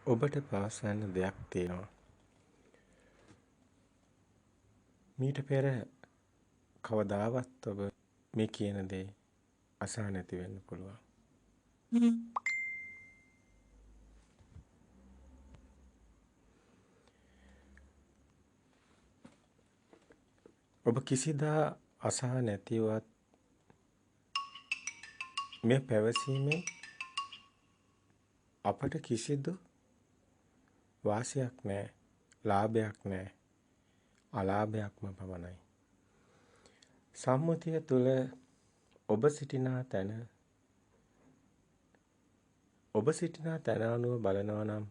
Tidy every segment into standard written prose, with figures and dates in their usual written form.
ඔබට පාසන්න දෙයක් තියෙනවා. මීට පෙර කවදාවත් ඔබ මේ කියන දේ අසා නැති වෙන්න පුළුවන්. ඔබ කිසිදා අසා නැතිවත් මේ පැවසීමෙන් අපට කිසිදු වාසියක් නැහැ, ලාභයක් නැහැ, අලාභයක්ම පමණයි. සම්මුතිය තුළ ඔබ සිටිනා තැන අනුව බලනවා නම්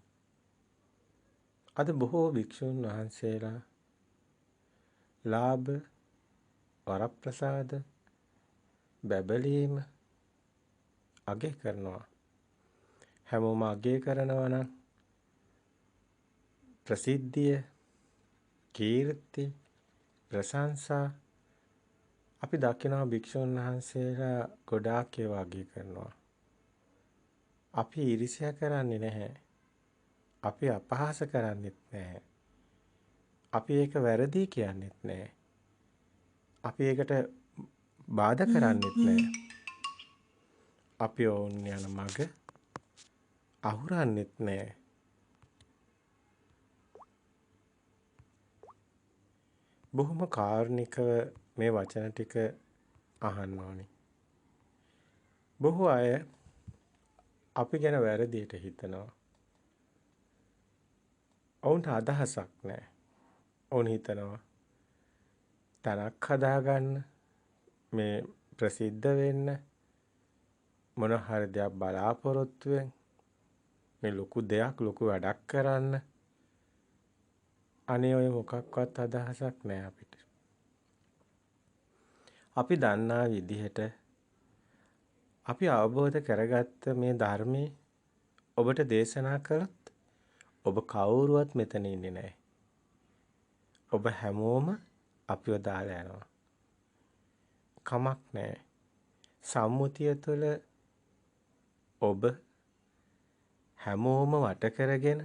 අද බොහෝ භික්ෂුන් වහන්සේලා ලාභ, වරප්‍රසාද, බැබලීම අගය කරනවා. හැමෝම අගය කරනවා නම් ප්‍රසිද්ධිය, කීර්ති, ප්‍රශංසා අපි දකිනවා භික්ෂුන් වහන්සේලා ගොඩාක් ඒවා අගය කරනවා. අපි ඊර්ෂ්‍යා කරන්නේ නැහැ. අපි අපහාස කරන්නේත් නැහැ. අපි ඒක වැරදි කියන්නේත් නැහැ. අපි ඒකට බාධා කරන්නේත් නැහැ. අපි ඕන් යන මග අහුරන්නේත් නැහැ. බොහොම කාරුණිකව මේ වචන ටික අහන්න ඕනි. බොහෝ අය අපි ගැන වැරදියට හිතනවා. ඔවුන්ට අදහසක් නැහැ. ඔවුන් හිතනවා තනක් හදාගන්න, මේ ප්‍රසිද්ධ වෙන්න, මොන හරි දෙයක් බලාපොරොත්තුවෙන් මේ ලොකු දෙයක්, ලොකු වැඩක් කරන්න. අනේ ඔය මොකක්වත් අදහසක් නැහැ අපිට. අපි දන්නා විදිහට අපි අවබෝධ කරගත්ත මේ ධර්මයේ ඔබට දේශනා කළොත් ඔබ කවුරුවත් මෙතන ඉන්නේ නැහැ. ඔබ හැමෝම අපිව දාලා යනවා. කමක් නැහැ. සම්මුතිය තුළ ඔබ හැමෝම වට කරගෙන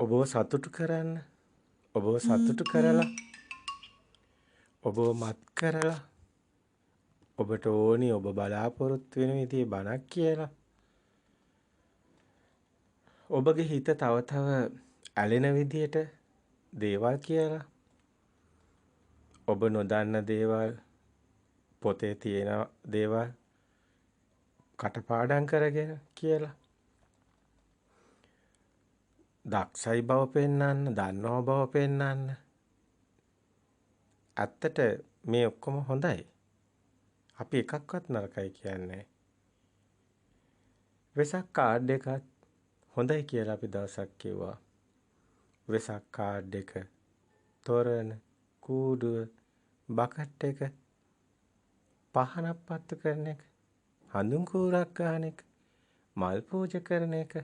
ඔබව සතුටු කරන්න, ඔබව සතුටු කරලා, ඔබව මත් කරලා, ඔබට ඕනි ඔබ බලාපොරොත්තු වෙන විදිහේ බණක් කියලා, ඔබගේ හිත තව තව ඇලෙන විදිහට දේවල් කියලා, ඔබ නොදන්න දේවල්, පොතේ තියෙන දේවල් කටපාඩම් කරගෙන කියලා, දක්ෂයි බව පෙන්වන්න, දන්නව බව පෙන්වන්න. ඇත්තට මේ ඔක්කොම හොඳයි. අපි එකක්වත් නරකයි කියන්නේ. වෙසක් කාඩ් එකත් හොඳයි කියලා අපි දවසක් කිව්වා. වෙසක් කාඩ් එක, තොරණ, කූඩුව, බකට් එක, පහනක් පත්තු කරන එක, හඳුන් කූරක් ගන්න එක, මල් පූජා කරන එක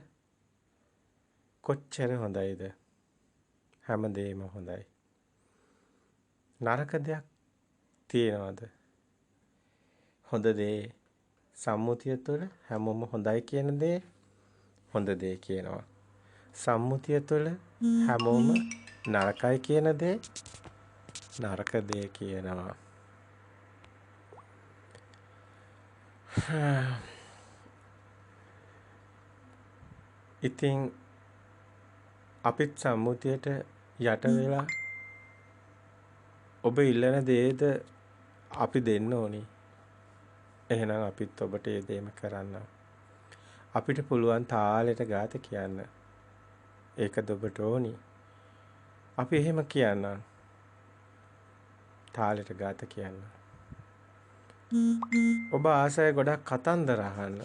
කොච්චර හොඳයිද? හැමදේම හොඳයි. නරක දෙයක් තියනවද? හොඳ දේ සම්මුතිය තුළ හැමෝම හොඳයි කියන දේ හොඳ දේ කියනවා. සම්මුතිය තුළ හැමෝම නරකයි කියන දේ නරක දේ කියනවා. ඉතින් අපිත් සම්මුතියට යට වෙලා ඔබ ඉල්ලන දේද අපි දෙන්න ඕනි. එහෙනම් අපිත් ඔබට ඒ දේම කරන්න. අපිට පුළුවන් තාලෙට ගාත කියන්න. ඒකද ඔබට ඕනි. අපි එහෙම කියන්නම්. තාලෙට ගාත කියන්න. ඔබ ආසයි ගොඩක් කතන්දර අහන්න.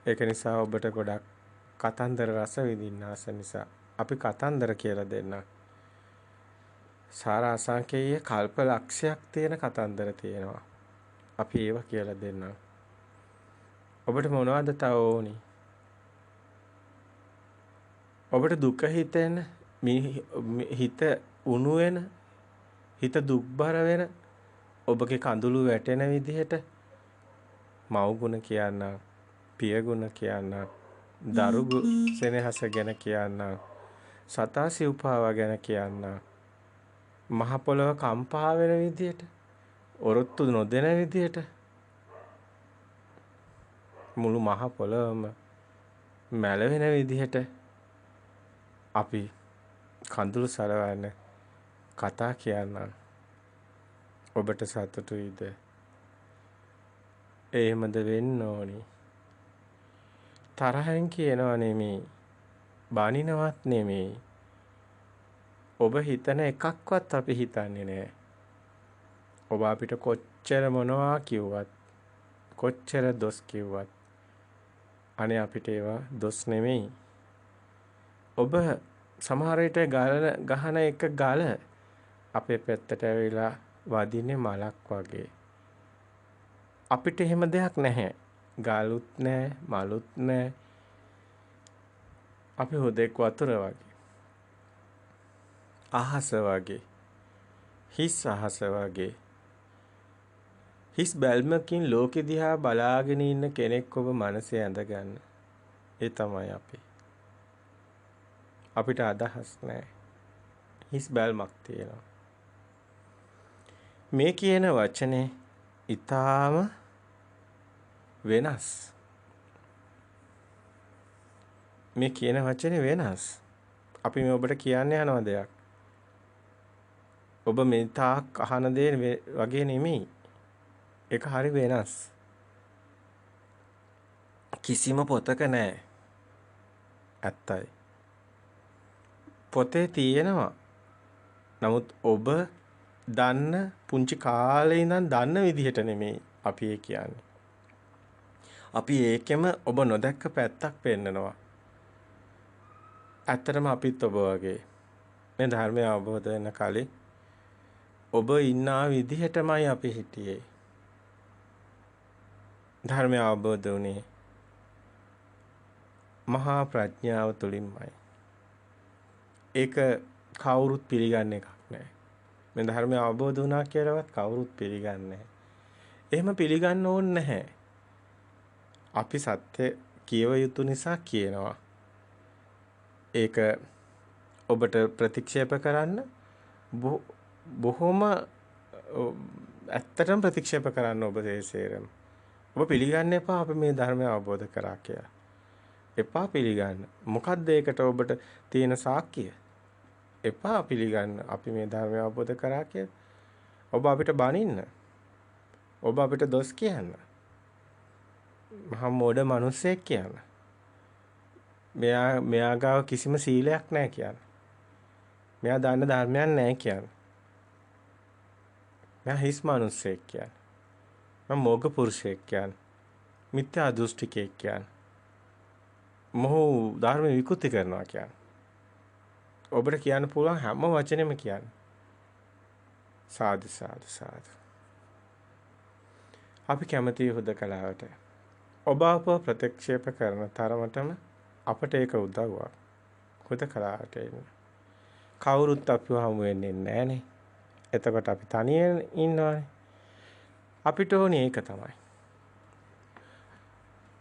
ඒක නිසා ඔබට ගොඩක් කතන්දර රස විඳින්න ආස නිසා අපි කතන්දර කියලා දෙන්න. සාර අසංකේය කල්ප ලක්ෂයක් තියෙන කතන්දර තියෙනවා. අපි ඒව කියලා දෙන්නම්. ඔබට මොනවද තව ඕනි? ඔබට දුක හිතෙන, හිත උණු වෙන, හිත දුක්බර වෙන, ඔබගේ කඳුළු වැටෙන විදිහට මව් ගුණ කියන්න, පිය ගුණ කියන්න, දරු සෙනෙහස ගැන කියන්න, සතා සිව්පාවා ගැන කියන්න, මහ පොළව කම්පා වෙන විදියට, ඔරොත්තු නොදෙන විදියට මුළු මහ පොළොවම මැලවෙන විදිහට අපි කඳුළු සලවන්න කතා කියන්න ඔබට සතුටුයිද? එහෙමද වෙන්න ඕනි. තරහෙන් කියනවා නෙමෙයි, බනිනවත් නෙමෙයි. ඔබ හිතන එකක්වත් අපි හිතන්නේ නැහැ. ඔබ අපිට කොච්චර මොනවා කිව්වත්, කොච්චර දොස් කිව්වත් අනේ අපිට ඒවා දොස් නෙමෙයි. ඔබ සමහර විට ගහන එක ගල අපේ පැත්තට ඇවිල්ලා වදින්නේ මලක් වගේ. අපිට එහෙම දෙයක් නැහැ. ගලුත් නැහැ, මලුත් නැහැ. අපි හුදෙක් වතුර වගේ. අහස වගේ. හිස් අහස වගේ. හිස් බැල්මකින් ලෝකෙ දිහා බලාගෙන ඉන්න කෙනෙක් ඔබ මනසේ ඇඳගන්න. ඒ තමයි අපි. අපිට අදහස් නැහැ. හිස් බැල්මක් තියෙනවා. මේ කියන වචනේ ඊටාම වෙනස්. මේ කියන වචනේ වෙනස්. අපි මේ ඔබට කියන්න යන දෙයක්. ඔබ මේ තාක් අහන දේ වගේ නෙමෙයි. ඒක හරි වෙනස්. කිසිම පොතක නැහැ. ඇත්තයි. පොතේ තියෙනවා. නමුත් ඔබ දන්න පුංචි කාලේ ඉඳන් දන්න විදිහට නෙමෙයි අපි ඒ කියන්නේ. අපි ඒකෙම ඔබ නොදැක්ක පැත්තක් පෙන්නනවා. ඇත්තටම අපිත් ඔබ වගේ. මේ ධර්මය අවබෝධ වෙන කලින් ඔබ ඉන්න විදිහටමයි අපි හිටියේ. ධර්මය අවබෝධ වුණේ මහා ප්‍රඥාව තුලින්මයි. ඒක කවුරුත් පිළිගන්න එකක් නෑ. මේ ධර්මය අවබෝධ වුණා කියලාවත් කවුරුත් පිළිගන්නේ නැහැ. එහෙම පිළිගන්න ඕනේ නැහැ. අපි සත්‍ය කියව යුතු නිසා කියනවා. ඒක ඔබට ප්‍රතික්ෂේප කරන්න බොහොම ඇත්තටම ප්‍රතික්ෂේප කරන්න ඔබ තේසේරම. ඔබ පිළිගන්න එපා අපි මේ ධර්මය අවබෝධ කරා කියලා. එපා පිළිගන්න. මොකද්ද ඒකට ඔබට තියෙන සාක්කිය? එපා පිළිගන්න අපි මේ ධර්මය අවබෝධ කරා කියලා. ඔබ අපිට බනින්න. ඔබ අපිට දොස් කියන්න. මහා මෝඩ මිනිස්සෙක් කියන්න. මෙයා ගාව කිසිම සීලයක් නැහැ කියන්න. මෙයා දන්න ධර්මයක් නැහැ කියන්න. මෙයා හිස් මිනිස්සෙක් කියන්න. මම මොග පුරුෂයෙක් කියන්න. මිත්‍යා දෘෂ්ටිකයෙක් කියන්න. මොහු ධර්ම විකෘති කරනවා කියන්න. ඔබට කියන්න පුළුවන් හැම වචනෙම කියන්න. සාදු සාදු සාදු. අපි කැමති හුදකලාවට. ඔබ අප ප්‍රතික්ෂේප කරන තරමටම අපට ඒක උදව්වක්. හුදකලාවට එන්න. කවුරුත් අපිව හමු වෙන්නේ නැහනේ. එතකොට අපි තනියෙන් ඉන්නවනේ. අපිට ඕනේ ඒක තමයි.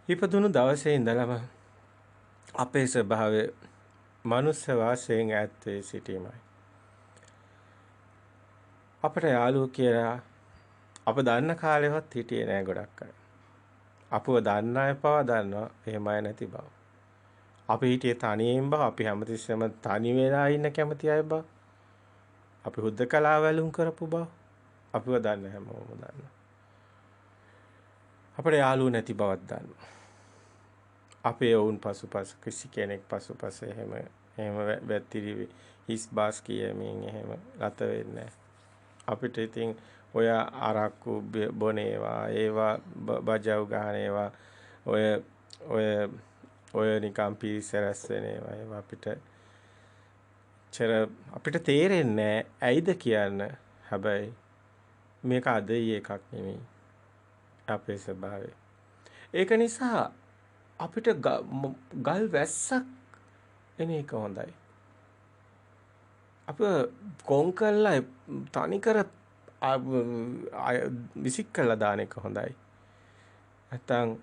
ඉපදුණු දවසේ ඉඳලම අපේ ස්වභාවය මනුස්ස වාසයෙන් ඈත් වී සිටීමයි. අපට යාළුවෝ කියලා අප දන්න කාලෙවත් හිටියේ නෑ ගොඩක් අය. අපව දන්න අය පවා දන්නවා එහෙම අය නැති බව. අපි හිටියේ තනියෙන් බව, අපි හැමතිස්සෙම තනි වෙලා ඉන්න කැමති අය බව. අපි හුදකලා වැළුම් කරපු බව. අපිව දන්න හැමෝම දන්නවා. අපේ යාළුවෝ නැති බවක් දන්නවා. අපේ වුන් පසුපස කිසි කෙනෙක් පසුපස එහෙම වැතිරි හිස් බාස් කියමින් එහෙම රත වෙන්නේ අපිට ඉතින් ඔය අරක්කු බොනේවා ඒවා බජව් ගහන ඒවා ඔය නිකම් පිස්සරස් වෙන ඒවා අපිට තේරෙන්නේ ඇයිද කියන්න. හැබැයි මේක අදයි එකක් නෙමෙයි අපේ ස්වභාවය. ඒක නිසා අපිට ගල් වැස්සක් එන එක හොඳයි. අප කොන් කළා තනි කර විසික් කළා දාන එක හොඳයි. නැත්නම්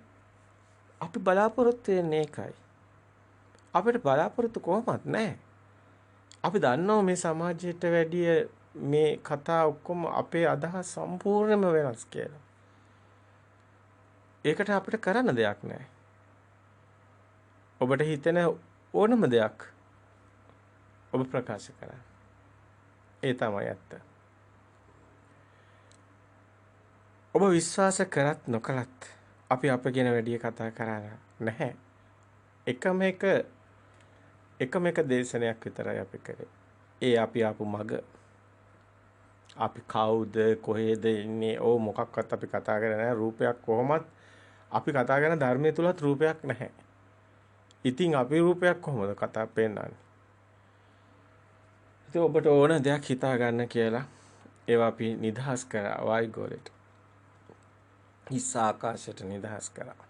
අපි බලාපොරොත්තු වෙන්නේ ඒකයි. අපිට බලාපොරොත්තු කොහොමත් නැහැ. අපි දන්නවා මේ සමාජයට වැඩිය මේ කතා ඔක්කොම අපේ අදහස් සම්පූර්ණයෙන්ම වෙනස් කියලා. ඒකට අපිට කරන්න දෙයක් නැහැ. ඔබට හිතෙන ඕනම දෙයක් ඔබ ප්‍රකාශ කරන්න. ඒ තමයි ඇත්ත. ඔබ විශ්වාස කරත් නොකලත් අපි අපගෙන වැඩි කතා කරන්නේ නැහැ. එකම එක දේශනයක් විතරයි අපි කරේ. ඒ අපි ආපු මග. අපි කවුද කොහෙද ඉන්නේ ඕ මොකක්වත් අපි කතා කරන්නේ නැහැ. රූපයක් කොහොමත් අපි කතා කරන ධර්මයේ තුලත් රූපයක් නැහැ. ඉතින් අපි රූපයක් කොහොමද කතා පෙන්නන්නේ? ඉතින් ඔබට ඕන දෙයක් හිතා ගන්න කියලා ඒවා අපි නිදහස් කරා වායුගෝලයට. ඉස් ආකාශයට නිදහස් කරා.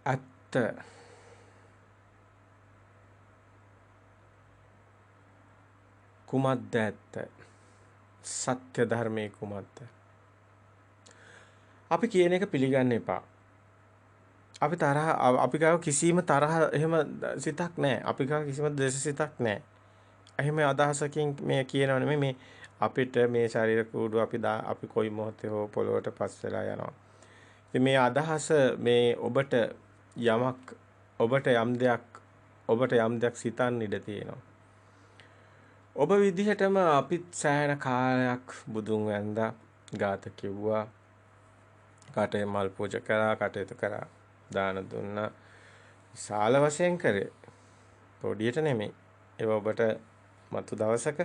ඇත්ත කුමද්ද ඇත්ත? සත්‍ය ධර්මයේ කුමද්ද? අපි කියන එක පිළිගන්න එපා. අපි ගාව කිසිම තරහ එහෙම සිතක් නැහැ. අපි ගාව කිසිම ද්වේෂ සිතක් නැහැ. එහෙම අදහසකින් මේ කියනව නෙමෙයි මේ අපිට මේ ශරීර කූඩු අපි කොයි මොහොතේ හෝ පොළොවට පස් වෙලා යනවා. ඉතින් මේ අදහස මේ ඔබට යම් දෙයක් සිතන්න ඉඩ තියෙනවා. ඔබ විදිහටම අපිත් සෑහෙන කාලයක් බුදුන් වැඳා ගාත කිව්වා. කාටේ මල් පූජා කරා, කටයුතු කරා, දාන දුන්නා. විශාල වශයෙන් කරේ. පොඩියට නෙමෙයි. ඒක ඔබට මතු දවසක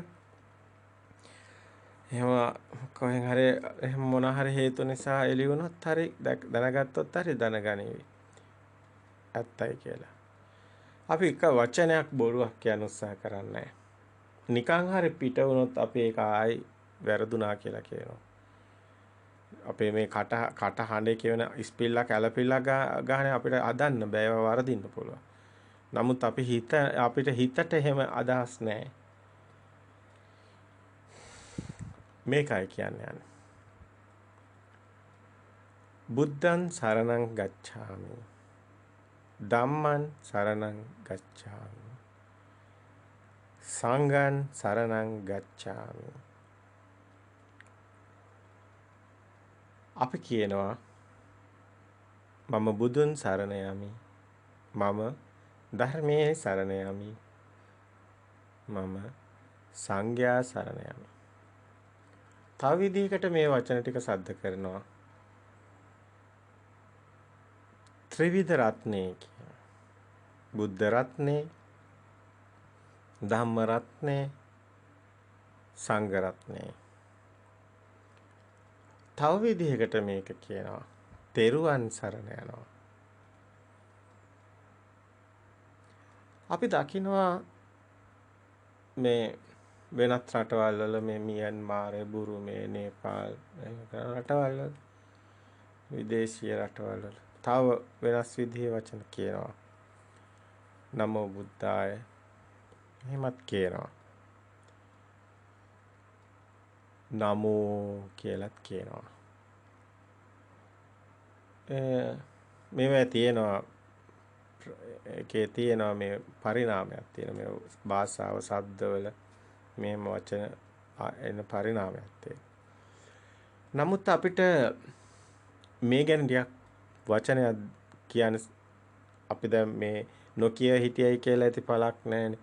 එහෙම කොහෙන් හරි එහෙම මොන හරි හේතු නිසා එළි වුණොත් හරි දැනගත්තොත් හරි දැනගනිවි. ඇත්තයි කියලා. අපි එක වචනයක් බොරුවක් කියන උත්සාහ කරන්නේ නිකන් හරි පිට වුණොත් අපි ඒක ආයි වැරදුනා කියලා කියනවා. අපේ මේ කට හඬේ කියන ඉස්පිල්ලා කැලපිල්ලා ගානේ අපිට හදන්න බෑ, ඒවා වරදින්න පුළුවන්. නමුත් අපිට හිතට එහෙම අදහස් නැහැ. මේකයි කියන්නේ. බුද්ධං සරණං ගච්ඡාමි. ධම්මං සරණං ගච්ඡාමි. සංඝං සරණං ගච්ඡාමි. අපි කියනවා මම බුදුන් සරණ යමි. මම ධර්මයේ සරණ යමි. මම සංඝයා සරණ යමි. තව විදිහකට මේ වචන ටික සද්ද කරනවා. ත්‍රිවිධ රත්නේ කියන. බුද්ධ රත්නේ, ධම්ම රත්නේ, සංඝ රත්නේ. තව විදිහකට මේක කියනවා. තෙරුවන් සරණ යනවා. අපි දකිනවා මේ වෙනත් රටවල් වල මේ මියන්මාර්, බුරුමේ, නේපාල් රටවල් වල විදේශීය රටවල් වල තව වෙනස් විදිහේ වචන කියනවා. නමෝ බුද්ධාය එහෙමත් කියනවා. නමෝ කියලාත් කියනවා. මේවා තියෙනවා ඒකේ තියෙනවා මේ පරිණාමයක් තියෙනවා. මේ භාෂාව ශබ්දවල මේම වචන එන පරිණාමයක් තියෙනවා. නමුත් අපිට මේ ගැන ටිකක් වචනයක් කියන්නේ අපි දැන් මේ නොකිය හිටියයි කියලා ඇති පළක් නැහැනේ.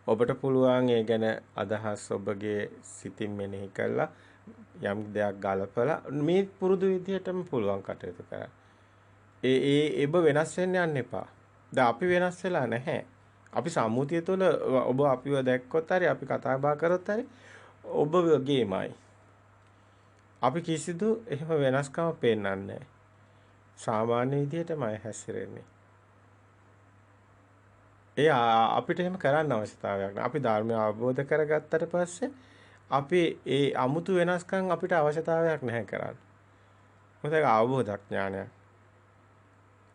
ඔබට පුළුවන් ඒ ගැන අදහස් ඔබගේ සිතින් මෙනෙහි කරලා යම් දෙයක් ගලපලා මේ පුරුදු විදිහටම පුළුවන් කටයුතු කරන්න. ඒබ වෙනස් වෙන්න යන්න එපා. දැන් අපි වෙනස් වෙලා නැහැ. අපි සම්මුතිය තුළ ඔබ අපිව දැක්කොත් හරි අපි කතා බහ කරොත් හරි ඔබ වගේමයි. අපි කිසිදු එහෙම වෙනස්කම පේන්නන්නේ නැහැ. සාමාන්‍ය විදිහටමයි හැසිරෙන්නේ. අපිට එහෙම කරන්න අවශ්‍යතාවයක් නැහැ. අපි ධර්මය අවබෝධ කරගත්තට පස්සේ අපි ඒ 아무තු වෙනස්කම් අපිට අවශ්‍යතාවයක් නැහැ කරන්න. මොකද ඒක අවබෝධඥානයක්.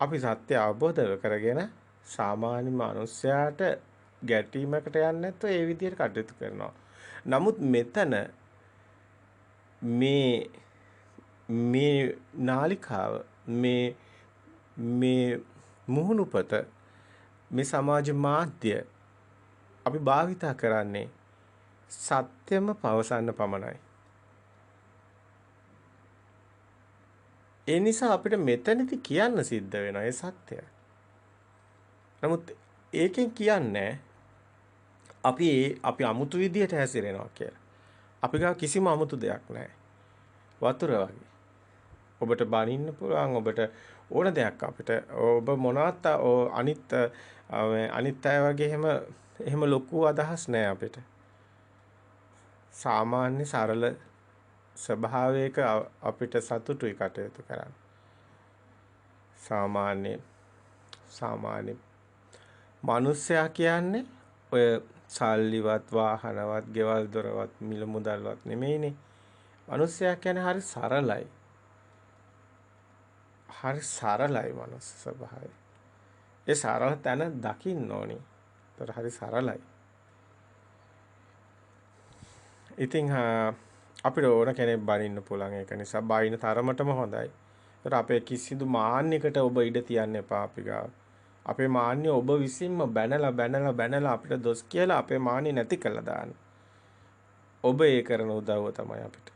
අපි සත්‍ය අවබෝධ කරගෙන සාමාන්‍ය මිනිස්යාට ගැටීමකට යන්නේ නැත්නම් ඒ විදිහට කටයුතු කරනවා. නමුත් මෙතන මේ මේ නාලිකාව මේ මුහුණුපත මේ සමාජ මාධ්‍ය අපි භාවිතා කරන්නේ සත්‍යම පවසන්න පමණයි. ඒ නිසා අපිට මෙතනදි කියන්න සිද්ධ වෙනවා ඒ සත්‍යය. නමුත් ඒකෙන් කියන්නේ අපි අමුතු විදියට හැසිරෙනවා කියලා. අපි ගාව කිසිම අමුතු දෙයක් නැහැ. වතුර වගේ. ඔබට බනින්න පුළුවන් ඔබට ඕන දෙයක් අපිට ඔබ මොනවත් අනිත් අය වගේ එහෙම ලොකු අදහස් නැහැ අපිට. සාමාන්‍ය සරල ස්වභාවයක අපිට සතුටුයි කටයුතු කරන්න. සාමාන්‍ය මිනිස්සයා කියන්නේ ඔය සල්ලිවත් වාහනවත් ගෙවල් දොරවත් මිල මුදල්වත් නෙමෙයිනේ. මිනිස්සයා කියන්නේ හරි සරලයි. හරි සරලයි මනස ස්වභාවය. ඒ සරල තැන දකින්න ඕනි. ඒතර හරි සරලයි. ඉතින් අපිට ඕන කෙනෙක් බනින්න පුළුවන් ඒක නිසා බයින තරමටම හොඳයි. ඒතර අපේ කිසිදු මාන්නයකට ඔබ ඉඩ තියන්න එපා අපි ගාව. අපේ මාන්නය ඔබ විසින්ම බැනලා අපිට දොස් කියලා අපේ මාන්නය නැති කළා දාන්න. ඔබ ඒ කරන උදව්ව තමයි අපිට.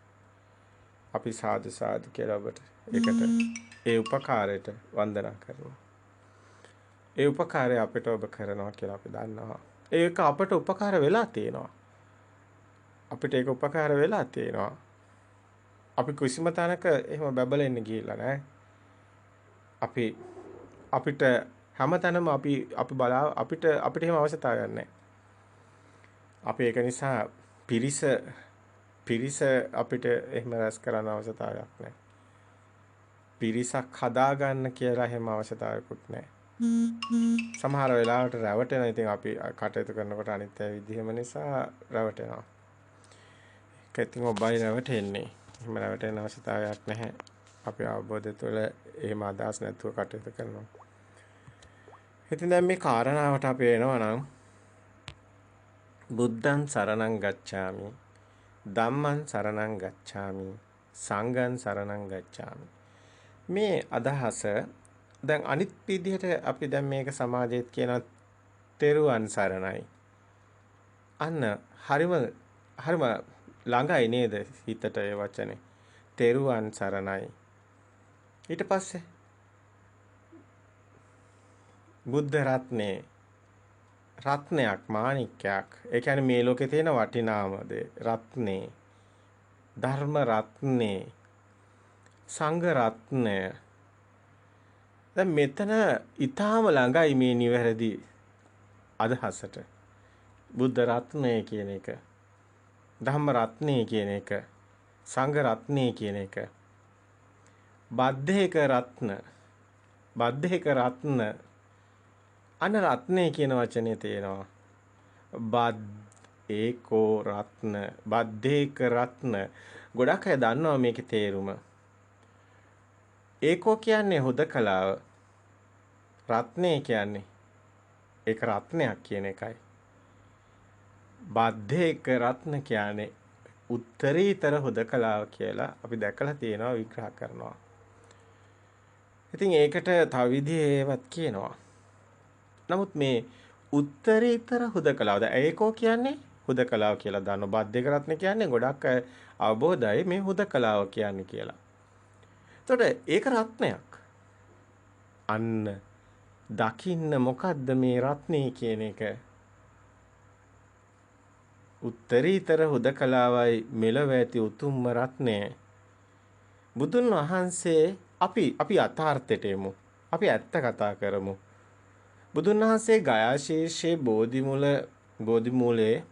අපි සාදු කියලා ඔබට ඒකට ඒ උපකාරයට වන්දනා කරනවා. ඒ උපකාරය අපිට ඔබ කරනවා කියලා අපි දන්නවා. ඒක අපට උපකාර වෙලා තියෙනවා. අපිට ඒක උපකාර වෙලා තියෙනවා. අපි කිසිම තැනක එහෙම බබලෙන්න ගිහිල්ලා නැහැ. අපිට හැමතැනම අපිට එහෙම අවශ්‍යතාවයක් නැහැ. අපි ඒක නිසා පිරිස අපිට එහෙම රැස් කරන්න අවශ්‍යතාවයක් නැහැ. පිරිසක් හදාගන්න කියලා එහෙම අවශ්‍යතාවයක්වත් නැහැ. සමහර වෙලාවට රැවටෙනවා. ඉතින් අපි කටයුතු කරනකොට අනිත් අය විදිහම නිසා රැවටෙනවා. ඒක ඉතින් ඔබයි රැවටෙන්නේ. එහෙම රැවටෙන්න අවශ්‍යතාවයක් නැහැ. අපි අවබෝධය තුළ එහෙම අදහස් නැතුව කටයුතු කරනවා. ඉතින් දැන් මේ කාරණාවට අපි එනවා නම් බුද්ධං සරණං ගච්ඡාමි ධම්මං සරණං ගච්ඡාමි සංඝං සරණං ගච්ඡාමි. මේ අදහස දැන් අනිත් විදිහට අපි දැන් මේක සමාජයේත් කියන තෙරුවන් සරණයි. අන්න හරිම ළඟයි නේද හිතට ඒ වචනේ. තෙරුවන් සරණයි. ඊට පස්සේ බුද්ධ රත්නයක් මාණික්කයක්. ඒ කියන්නේ මේ ලෝකේ තියෙන වටිනාම දේ රත්නේ. ධර්ම රත්නේ. සංඝ රත්නය. දැන් මෙතන ඊටාම ළඟයි මේ නිවැරදි අදහසට. බුද්ධ රත්නය කියන එක. ධම්ම රත්නය කියන එක. සංඝ රත්නය කියන එක. බද්ධේක රත්න අන්න රත්නේ කියන වචනේ තියෙනවා. ඒකෝ රත්න බද්ධේක රත්න ගොඩක් අය දන්නවා මේකේ තේරුම. ඒකෝ කියන්නේ හුදකලාව. රත්නේ කියන්නේ ඒක රත්නයක් කියන එකයි. බද්ධේක රත්න කියන්නේ උත්තරීතර හුදකලාව කියලා අපි දැකලා තියෙනවා විග්‍රහ කරනවා. ඉතින් ඒකට තව විදිහේවත් කියනවා. නමුත් මේ උත්තරීතර හුදකලාව ඒකෝ කියන්නේ හුදකලාව කියලා දානවා. බද්ධේක රත්න කියන්නේ ගොඩක් අවබෝධයි මේ හුදකලාව කියන්නේ කියලා. එතකොට ඒක රත්නයක්. අන්න දකින්න මොකද්ද මේ රත්නේ කියන එක? උත්තරීතර හුදකලාවයි මෙලව ඇති උතුම්ම රත්නය. බුදුන් වහන්සේ අපි යථාර්ථයට එමු. අපි ඇත්ත කතා කරමු. බුදුන් වහන්සේ ගයාශීර්ෂයේ බෝධි මූලයේ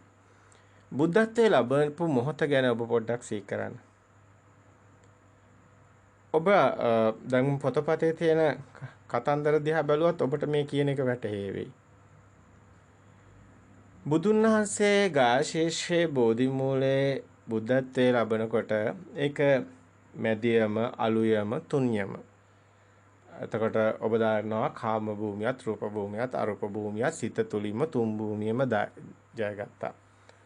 බුද්ධත්වයේ ලැබපු මොහොත ගැන ඔබ පොඩ්ඩක් සිහි කරන්න. ඔබ දැන් පොතපතේ තියෙන කතන්දර දිහා බැලුවත් ඔබට මේ කියන එක වැටහෙවි. බුදුන් වහන්සේ ගාශේෂයේ බෝධි මූලයේ බුද්ධත්වයේ ලැබනකොට ඒක මැදියම අලුයම තුන්යම. එතකොට ඔබ දන්නවා කාම භූමියත් රූප භූමියත් අරූප භූමියත් සිත තුලින්ම තුන් භූමියම ජයගත්තා.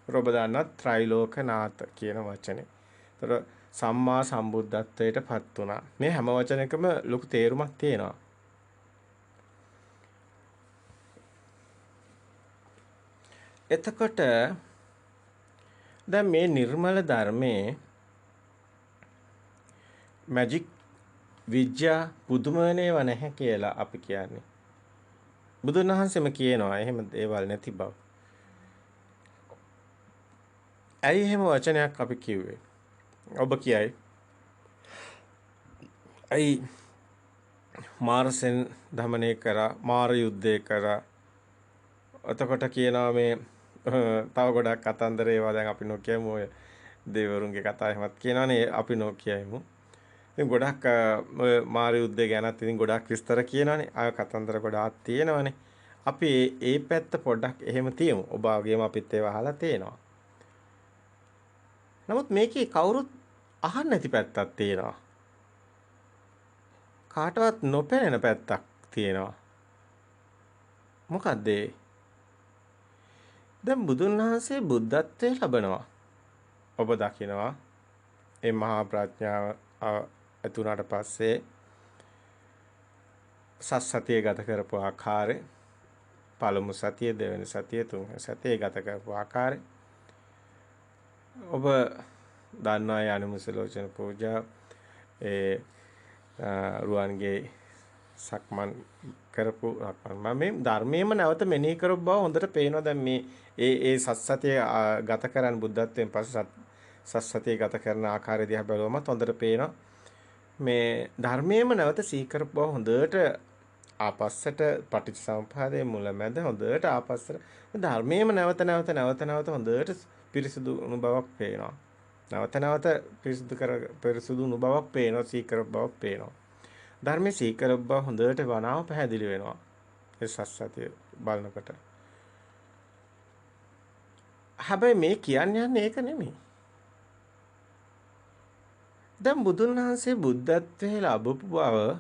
ඔබ දන්නවා ත්‍රිලෝකනාථ කියන වචනේ. එතකොට සම්මා සම්බුද්ධත්වයට පත් වුණා. මේ හැම වචනයකම ලොකු තේරුමක් තියෙනවා. එතකොට දැන් මේ නිර්මල ධර්මයේ මැජික් විද්‍යා පුදුමනේව නැහැ කියලා අපි කියන්නේ. බුදුන් වහන්සේම කියනවා එහෙම දේවල් නැති බව. ඇයි එහෙම වචනයක් අපි කිව්වේ? ඔබ කියයි. ඇයි මාර්සෙන් දමනය කරා, මාර යුද්ධය කරා. එතකොට කියනවා මේ තව ගොඩක් කතන්දර ඒවා දැන් අපි නොකියමු. ඔය දෙවිවරුන්ගේ කතා එහෙමත් කියනවනේ අපි නොකියමු. ඉතින් ගොඩක් ඔය මාර යුද්ධය ගැනත් ඉතින් ගොඩක් විස්තර කියනවනේ. ආය කතන්දර ගොඩාක් තියෙනවනේ. අපි ඒ පැත්ත පොඩ්ඩක් එහෙම තියමු. ඔබ වගේම අපිත් ඒවා අහලා තියෙනවා. නමුත් මේකේ කවුරුත් අහන්න නැති පැත්තක් තියෙනවා. කාටවත් නොපෙනෙන පැත්තක් තියෙනවා. මොකද්ද ඒ? දැන් බුදුන් වහන්සේ බුද්ධත්වයේ ලබනවා. ඔබ දකිනවා මේ මහා ප්‍රඥාව ඇතුණාට පස්සේ සත්‍යය ගත කරපු ආකාරය, පළමු සතිය, දෙවෙනි සතිය, තුන්වෙනි සතිය ගත කරපු ආකාරය ඔබ දන්නා යනුමුසලෝචන පූජා රුවන්ගේ සක්මන් කරපු මම මේ ධර්මයේම නැවත මෙනෙහි කරපු බව හොඳට පේනවා. දැන් මේ ඒ සත්‍යය ගත කරන් බුද්ධත්වයෙන් පස්සේ සත්‍යය ගත කරන ආකාරය දිහා බැලුවමත් හොඳට පේනවා. මේ ධර්මයේම නැවත සිහි කරපු බව හොඳට ආපස්සට පටිච්චසමුප්පාදයේ මුලැමැද හොඳට ආපස්සට ධර්මයේම නැවත හොඳට පිරිසුදු වුණු බවක් පේනවා. නැවත පිරිසුදු වුණු බවක් පේනවා, සිහි කරපු බවක් පේනවා. ධර්මයේ සිහි කරපු බව හොඳට වනාව පැහැදිලි වෙනවා. ඒ සත්‍ය බලනකොට. හැබැයි මේ කියන්නේ ඒක නෙමෙයි. දැන් බුදුන් වහන්සේ බුද්ධත්වයේ ලැබපු බව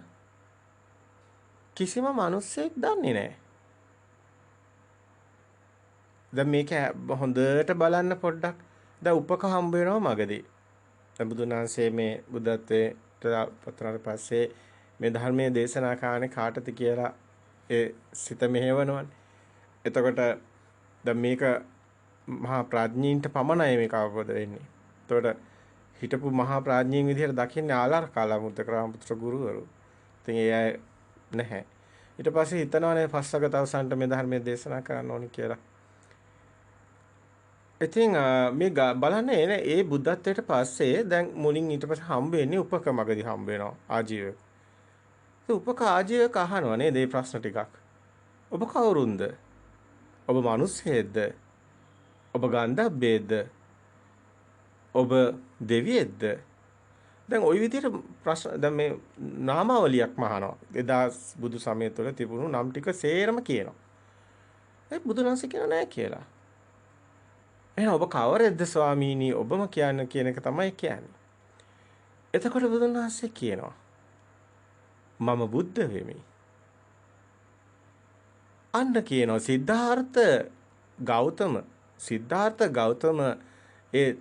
කිසිම මිනිසෙක් දන්නේ නැහැ. දැන් මේක හොඳට බලන්න පොඩ්ඩක්. දැන් උපක හම්බ වෙනවා මගදී. දැන් බුදුන් වහන්සේ මේ බුද්ධත්වයට පත්‍රාට පස්සේ මේ ධර්මයේ දේශනා කරන්නේ කාටද කියලා ඒ සිත මෙහෙවනවනේ. එතකොට දැන් මේක මහා ප්‍රඥීන්ට පමණයි මේක අවබෝධ වෙන්නේ. එතකොට හිටපු මහා ප්‍රඥීන් විදිහට දකින්නේ ආලාර කාලමුද්දක රාමපුත්‍ර ගුරුවරු. ඉතින් ඒ අය නැහැ. ඊට පස්සේ හිතනවානේ පස්සක තවසන්ට මේ ධර්මයේ දේශනා කරන්න ඕනි කියලා. ඉතින් මේ බලන්න ඒ බුද්ධත්වයට පස්සේ දැන් මුලින් ඊට පස්සේ හම්බ වෙන්නේ උපක මගදී හම්බ වෙනවා ආජීවක. ඒ උපක ආජීවක අහනවා නේද මේ ප්‍රශ්න ටිකක්. ඔබ කවුරුන්ද? ඔබ මිනිස්සෙක්ද? ඔබ ගන්ධබ්බේද? ඔබ දෙවියෙක්ද? දැන් ওই විදිහට ප්‍රශ්න දැන් මේ නාමාවලියක් මහනවා. එදා බුදු සමය තුළ තිබුණු නම් ටික සේරම කියනවා. ඒ බුදුන් වහන්සේ කියනවා නෑ කියලා. එහෙනම් ඔබ කවරෙක්ද ස්වාමීනි? ඔබම කියන්න කියන එක තමයි කියන්නේ. එතකොට බුදුන් වහන්සේ කියනවා මම බුද්ධ වෙමි. අන්න කියනවා සිද්ධාර්ථ ගෞතම ඒ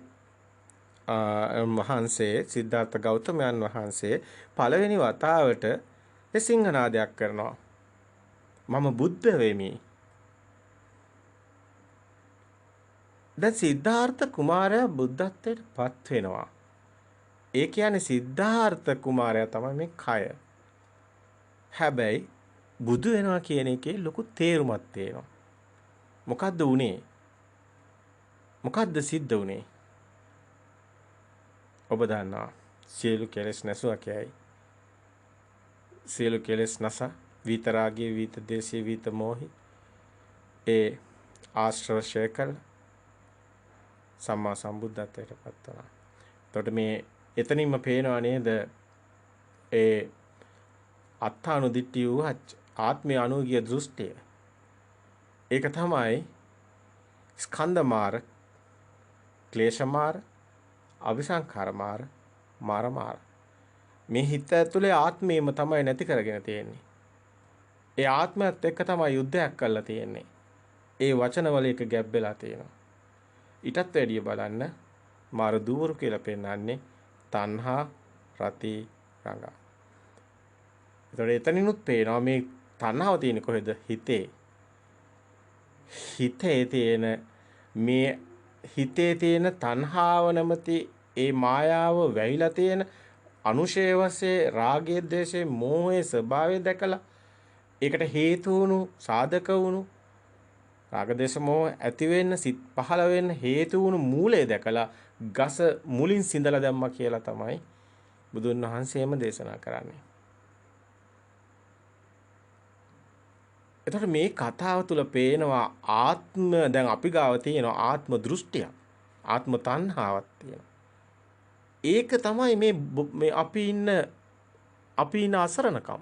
මහන්සේ සිද්ධාර්ථ ගෞතමයන් වහන්සේ පළවෙනි වතාවට ඒ සිංහනාදයක් කරනවා. මම බුද්ධ වෙමි. දැන් සිද්ධාර්ථ කුමාරයා බුද්ධත්වයට පත් වෙනවා. ඒ කියන්නේ සිද්ධාර්ථ කුමාරයා තමයි මේ කය. හැබැයි බුදු වෙනවා කියන එකේ ලොකු තේරුමක් තියෙනවා. මොකද්ද උනේ? මොකද්ද සිද්ධ උනේ? ඔබ දන්නවා සියලු කෙලෙස් නැසුවා කියයි. සියලු කෙලෙස් නැස විතරාගයේ විත දේශේ විත මොහි ඒ ආශ්‍රව ශේකල් සම්මා සම්බුද්ධත්වයට පත් වුණා. එතකොට මේ එතනින්ම පේනවා නේද ඒ අත්තානුදිට්ඨිය වූ ආත්මය අනුගිය දෘෂ්ටිය. ඒක තමයි ස්කන්ධ මාර, ක්ලේශ මාර, අවිසංඛාර මාර, මාර මාර. මේ හිත ඇතුලේ ආත්මයම තමයි නැති කරගෙන තියෙන්නේ. ඒ ආත්මයත් එක්ක තමයි යුද්ධයක් කරලා තියෙන්නේ. ඒ වචනවල එක ගැබ් වෙලා තියෙනවා. ඊටත් වැඩිය බලන්න මාර දුවරු කියලා පෙන්නන්නේ තණ්හා, රති, රඟා. ඒතකොට එතනිනුත් පේනවා මේ තණ්හාව තියෙන්නේ කොහෙද? හිතේ. හිතේ තියෙන මේ හිතේ තියෙන තණ්හාව නැමැති ඒ මායාව වැහිලා තියෙන අනුශය වශයෙන් රාගයේ, ද්වේෂයේ, මෝහයේ ස්වභාවය දැකලා ඒකට හේතු වුණු සාධක වුණු රාග දේශ මොහ ඇති වෙන්න සිත් පහළ වෙන්න හේතු වුණු මූලය දැකලා ගස මුලින් සිඳලා දැම්මා කියලා තමයි බුදුන් වහන්සේම දේශනා කරන්නේ. එතකොට මේ කතාව තුල පේනවා ආත්ම දැන් අපි ගාව තියෙනවා ආත්ම දෘෂ්ටිය. ආත්ම තණ්හාවක් තියෙනවා. ඒක තමයි මේ අපි ඉන්න අසරණකම්.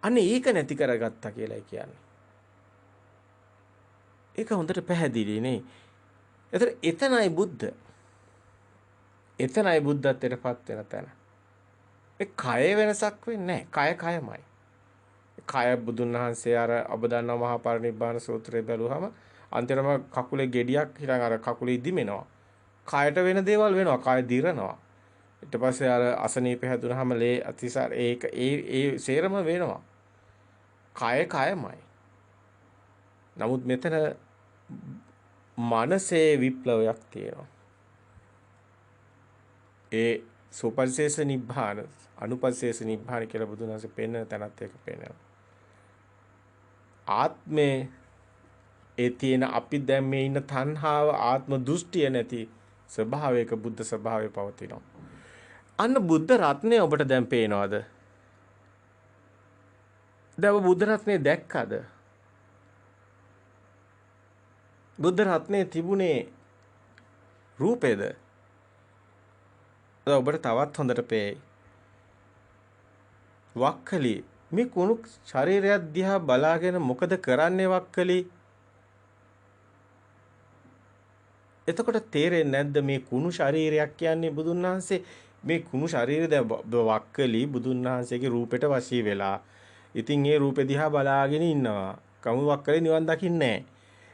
අනේ ඒක නැති කරගත්තා කියලායි කියන්නේ. ඒක හොඳට පැහැදිලි නේ. එතනයි බුද්ධ. එතනයි බුද්ධත්වයටපත් වෙන තැන. ඒ කය වෙනසක් වෙන්නේ නැහැ. කයමයි. කය බුදුන් වහන්සේ අර ඔබ දන්නා මහා පරිනිබ්බාන සූත්‍රය බැලුවහම අන්තිමම කකුලේ ගෙඩියක් හිටන් අර කකුලේ ඉදිමෙනවා. කයට වෙන දේවල් වෙනවා. කය දිරනවා. ඊට පස්සේ අර අසනීප හැදුනහම ලේ අතිසාර ඒක ඒ සේරම වෙනවා. කයමයි. නමුත් මෙතන මනසේ විප්ලවයක් තියෙනවා. ඒ සුපරිශේෂ නිබ්බාන අනුපරිශේෂ නිබ්බාන කියලා බුදුන් වහන්සේ පෙන්වන තැනත් ඒක පෙන්වනවා. ආත්මේ ඒ තියෙන අපි දැන් මේ ඉන්න තණ්හාව ආත්ම දෘෂ්ටිය නැති ස්වභාවයක බුද්ධ ස්වභාවය පවතිනවා. අන්න බුද්ධ රත්නය ඔබට දැන් පේනවද? දැන් බුද්ධ රත්නේ දැක්කද? බුද්ධ රත්නේ තිබුණේ රූපේද? ඔබට තවත් හොඳට පේයි. වක්කලි මේ කුණු ශරීරයක් දිහා බලාගෙන මොකද කරන්නේ වක්කලි? එතකොට තේරෙන්නේ නැද්ද මේ කුණු ශරීරයක් කියන්නේ බුදුන් වහන්සේ මේ කුණු ශරීරය දැන් වක්කලි බුදුන් වහන්සේගේ රූපෙට වශී වෙලා. ඉතින් ඒ රූපෙ දිහා බලාගෙන ඉන්නවා. කමු වක්කලි නිවන් දකින්නේ නැහැ.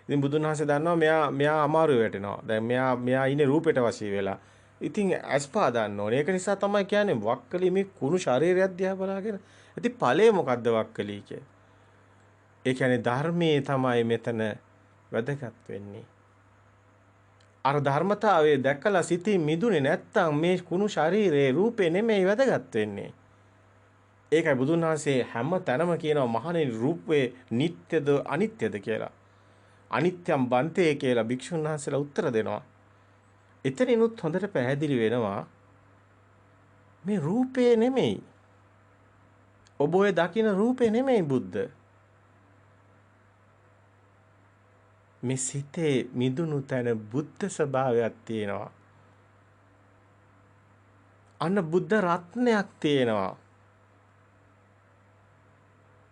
ඉතින් බුදුන් වහන්සේ දන්නවා මෙයා අමාරු වැටෙනවා. දැන් මෙයා ඉන්නේ රූපෙට වශී වෙලා. ඉතින් අස්පා දාන්න ඕනේ. ඒක නිසා තමයි කියන්නේ වක්කලි මේ කුණු ශරීරයක් දිහා බලාගෙන. ඉතින් ඵලය මොකද්ද වක්කලි කියේ? ඒ කියන්නේ ධර්මයේ තමයි මෙතන වැදගත් වෙන්නේ. අර ධර්මතාවයේ දැකලා සිතින් මිදුනේ නැත්තම් මේ කුණු ශරීරයේ රූපේ නෙමෙයි වැදගත් වෙන්නේ. ඒකයි බුදුන් වහන්සේ හැම තැනම කියනවා මහණෙනි රූපේ නිට්ටයද අනිත්‍යද කියලා. අනිත්‍යම් බන්තේ කියලා භික්ෂුන් වහන්සේලා උත්තර දෙනවා. එතනිනුත් හොඳට පැහැදිලි වෙනවා මේ රූපේ නෙමෙයි. ඔබ ඔය දකින රූපේ නෙමෙයි බුද්ධ. මේ සිතේ මිදුණු තැන බුද්ධ ස්වභාවයක් තියෙනවා. අන්න බුද්ධ රත්නයක් තියෙනවා.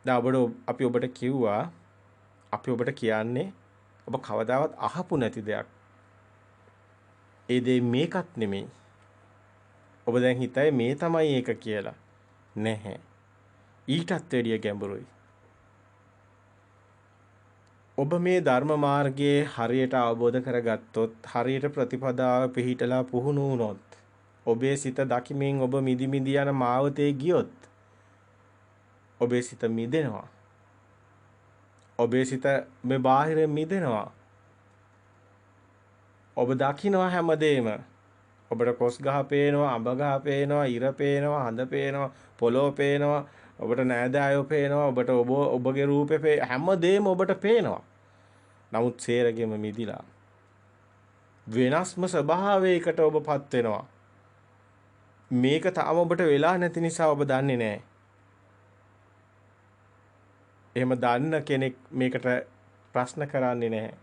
දැන් අපි ඔබට කිව්වා අපි ඔබට කියන්නේ ඔබ කවදාවත් අහපු නැති දෙයක්. ඒ දේ මේකත් නෙමෙයි. ඔබ දැන් හිතයි මේ තමයි ඒක කියලා. නැහැ. ඊටත් වැඩිය ගැඹුරුයි. ඔබ මේ ධර්ම මාර්ගයේ හරියට අවබෝධ කරගත්තොත් හරියට ප්‍රතිපදාව පිහිටලා පුහුණු වුණොත් ඔබේ සිත දකිමින් ඔබ මිදි මිදි යන මාවතේ ගියොත් ඔබේ සිත මිදෙනවා. ඔබේ සිත මේ බාහිරින් මිදෙනවා. ඔබ දකිනවා හැමදේම. ඔබට කොස් ගහ පේනවා, අඹ ගහ පේනවා, ඉර පේනවා, හඳ පේනවා, පොළොව පේනවා, ඔබට නෑදෑයෝ පේනවා, ඔබට ඔබගේ රූපේ හැමදේම ඔබට පේනවා. නමුත් සේරගෙම මිදිලා වෙනස්ම ස්වභාවයකට ඔබපත් වෙනවා. මේක තාම ඔබට වෙලා නැති නිසා ඔබ දන්නේ නැහැ. එහෙම දන්න කෙනෙක් මේකට ප්‍රශ්න කරන්නේ නැහැ.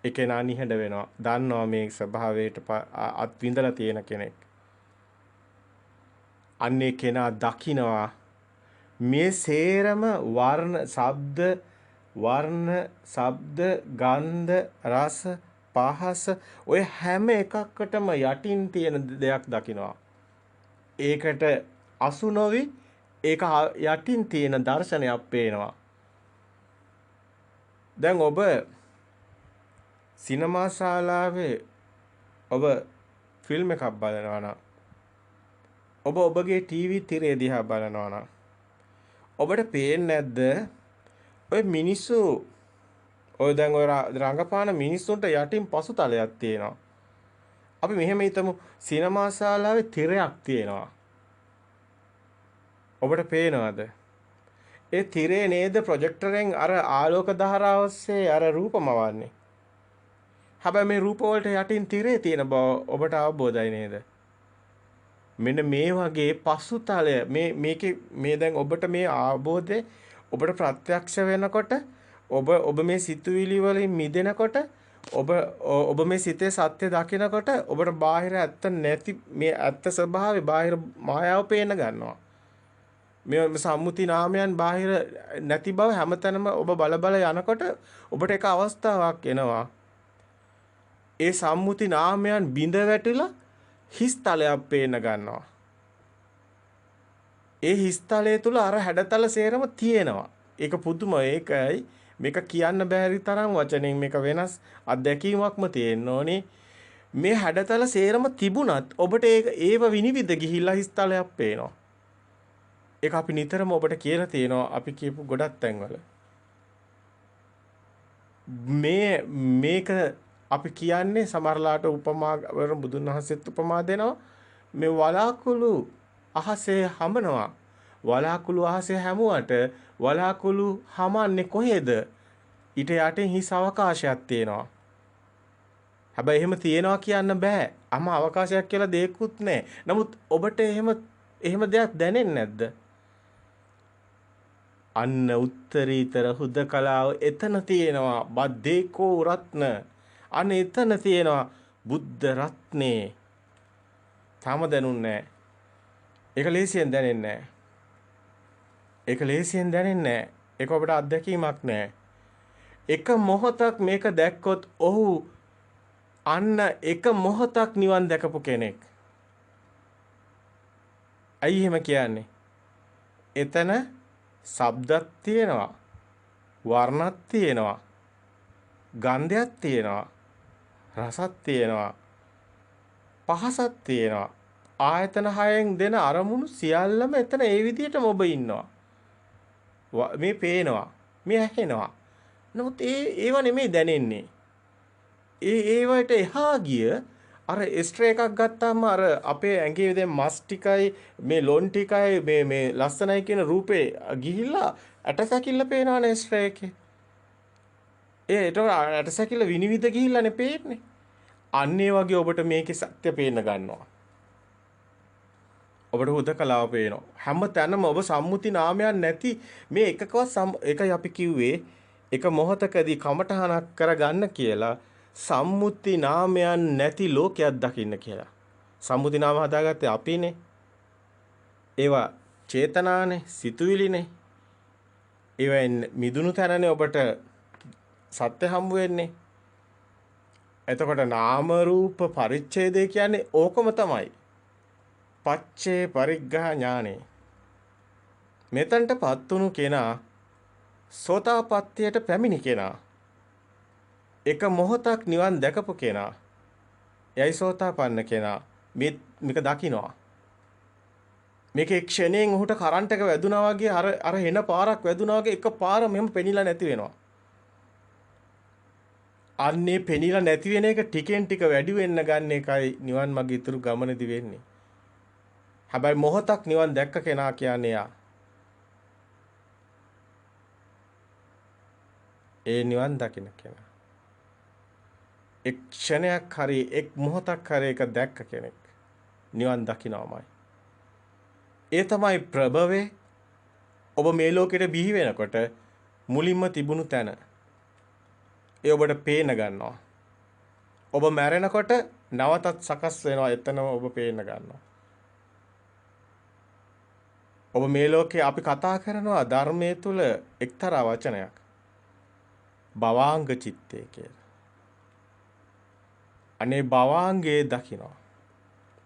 ඒ කෙනා නිහඬ වෙනවා. දන්නවා මේ ස්වභාවයට අත්විඳලා තියෙන කෙනෙක්. අන්නේ කෙනා දකිනවා මේ සේරම ශබ්ද, ගන්ධ, රස, පහස ඔය හැම එකකටම යටින් තියෙන දෙයක් දකිනවා. ඒකට අසු නොවි ඒක යටින් තියෙන දර්ශනයක් පේනවා. දැන් ඔබ සිනමා ශාලාවේ ඔබ ෆිල්ම් එකක් බලනවා නම් ඔබ ඔබගේ ටීවී තිරය දිහා බලනවා නම් ඔබට පේන්නේ නැද්ද ඔය මිනිස්සු ඔය දැන් ඔය රංගපාන මිනිස්සුන්ට යටින් පසුතලයක් තියෙනවා. අපි මෙහෙම හිතමු සිනමා ශාලාවේ තිරයක් තියෙනවා. ඔබට පේනවද? ඒ තිරේ නේද ප්‍රොජෙක්ටරෙන් අර ආලෝක ධාරාව ඔස්සේ අර රූපමවන්නේ. හැබැයි මේ රූප වලට යටින් තිරේ තියෙන බව ඔබට අවබෝධයි නේද? මෙන්න මේ වගේ පසුතලය මේකේ මේ දැන් ඔබට මේ අවබෝධය ඔබට ප්‍රත්‍යක්ෂ වෙනකොට ඔබ මේ සිතුවිලි වලින් මිදෙනකොට ඔබ මේ සිතේ සත්‍ය දකිනකොට ඔබට බාහිර ඇත්ත නැති මේ ඇත්ත ස්වභාවය බාහිර මායාව පේන්න ගන්නවා. මේ සම්මුති නාමයන් බාහිර නැති බව හැමතැනම ඔබ බල යනකොට ඔබට එක අවස්ථාවක් එනවා. ඒ සම්මුති නාමයන් බිඳ වැටිලා හිස් තලයක් පේන්න ගන්නවා. ඒ හිස් තලයේ තුල අර හැඩතල සේරම තියෙනවා. ඒක පුදුම ඒකයි මේක කියන්න බැරි තරම් වචනෙන් මේක වෙනස් අත්දැකීමක්ම තියෙන්න ඕනේ. මේ හැඩතල සේරම තිබුණත් ඔබට ඒව විනිවිද ගිහිල්ලා හිස් තලයක් පේනවා. ඒක අපි නිතරම ඔබට කියලා තියෙනවා අපි කියපු ගොඩක් තැන්වල. මේක අපි කියන්නේ සමහරලාට උපමා වල බුදුන් වහන්සේත් උපමා දෙනවා. මේ වලාකුළු අහසේ හමනවා. වලාකුළු අහසේ හැමුවට වලාකුළු හමන්නේ කොහෙද? ඊට යටින් හිස් අවකාශයක් තියෙනවා. හැබැයි එහෙම තියනවා කියන්න බෑ. අම අවකාශයක් කියලා දෙයක්වත් නැහැ. නමුත් ඔබට එහෙම දෙයක් දැනෙන්නේ නැද්ද? අන්න උත්තරීතර හුදකලාව එතන තියෙනවා. බද්දේකෝ රත්න. අන්න එතන තියෙනවා බුද්ධ රත්නේ. තාම දැනුන්නේ නැහැ. ඒක ලේසියෙන් දැනෙන්නේ නැහැ. ඒක ලේසියෙන් දැනෙන්නේ නැහැ. ඒක ඔබට අත්දැකීමක් නැහැ. එක මොහොතක් මේක දැක්කොත් ඔහු අන්න එක මොහොතක් නිවන් දැකපු කෙනෙක්. ඇයි එහෙම කියන්නේ? එතන ශබ්දක් තියෙනවා. වර්ණක් තියෙනවා. ගන්ධයක් තියෙනවා. රසක් තියෙනවා. පහසක් තියෙනවා. ආයතන හයෙන් දෙන අරමුණු සියල්ලම එතන ඒ විදිහටම ඔබ ඉන්නවා. මේ පේනවා. මේ ඇහෙනවා. නමුත් ඒව නෙමෙයි දැනෙන්නේ. ඒවට එහා ගිය අර එස්ට්‍රේ එකක් ගත්තාම අර අපේ ඇඟේ දැන් මස් ටිකයි මේ ලොන් ටිකයි මේ ලස්සනයි කියන රූපේ ගිහිල්ලා ඇටසැකිල්ල පේනවනේ එස්ට්‍රේ එකේ. ඒට ඇටසැකිල්ල විනිවිද ගිහිල්ලානේ පේන්නේ. අන්න ඒ වගේ ඔබට මේකේ සත්‍ය පේන්න ගන්නවා. ඔබට හුදකලාව පේනවා. හැම තැනම ඔබ සම්මුති නාමයක් නැති මේ එකකවත් එකයි අපි කිව්වේ එක මොහොතකදී කමඨහනක් කරගන්න කියලා සම්මුති නාමයන් නැති ලෝකයක් දකින්න කියලා. සම්මුති නාම හදාගත්තේ අපිනේ. ඒවා චේතනානේ, සිතුවිලිනේ. ඒවෙන් මිදුණු තැනනේ ඔබට සත්‍ය හම්බ වෙන්නේ. එතකොට නාම රූප පරිච්ඡේදය කියන්නේ ඕකම තමයි. පච්චේ පරිග්ඝා ඥානෙ. මෙතනටපත් වුණු කෙනා සෝතාපට්ටියට පැමිණි කෙනා. එක මොහොතක් නිවන් දැකපු කෙනා. යයි සෝතාපන්න කෙනා මේක දකිනවා. මේකේ ක්ෂණයෙන් උහුට කරන්ට් එක වැදුනා වගේ අර හෙන පාරක් වැදුනා වගේ එක පාර මෙහෙම පෙනිලා නැති වෙනවා. අන්නේ පෙනිලා නැති වෙන එක ටිකෙන් ටික වැඩි වෙන්න ගන්න එකයි නිවන් මාර්ග ඉතුරු ගමනේදී වෙන්නේ. හැබැයි මොහොතක් නිවන් දැක්ක කෙනා කියන්නේ යා. ඒ නිවන් දකින්න කෙනා. එක් ක්ෂණයක් හරි එක් මොහොතක් හරි එක දැක්ක කෙනෙක් නිවන් දකින්නමයි. ඒ තමයි ප්‍රභවේ ඔබ මේ ලෝකෙට බිහි වෙනකොට මුලින්ම තිබුණු තැන. ඒ ඔබට පේන ගන්නවා. ඔබ මැරෙනකොට නවතත් සකස් වෙනවා. එතනම ඔබ පේන ගන්නවා. ඔබ මේ ලෝකේ අපි කතා කරනවා ධර්මයේ තුල එක්තරා වචනයක්. භවාංග චිත්තය කියලා. අනේ භවාංගයේ දකින්න.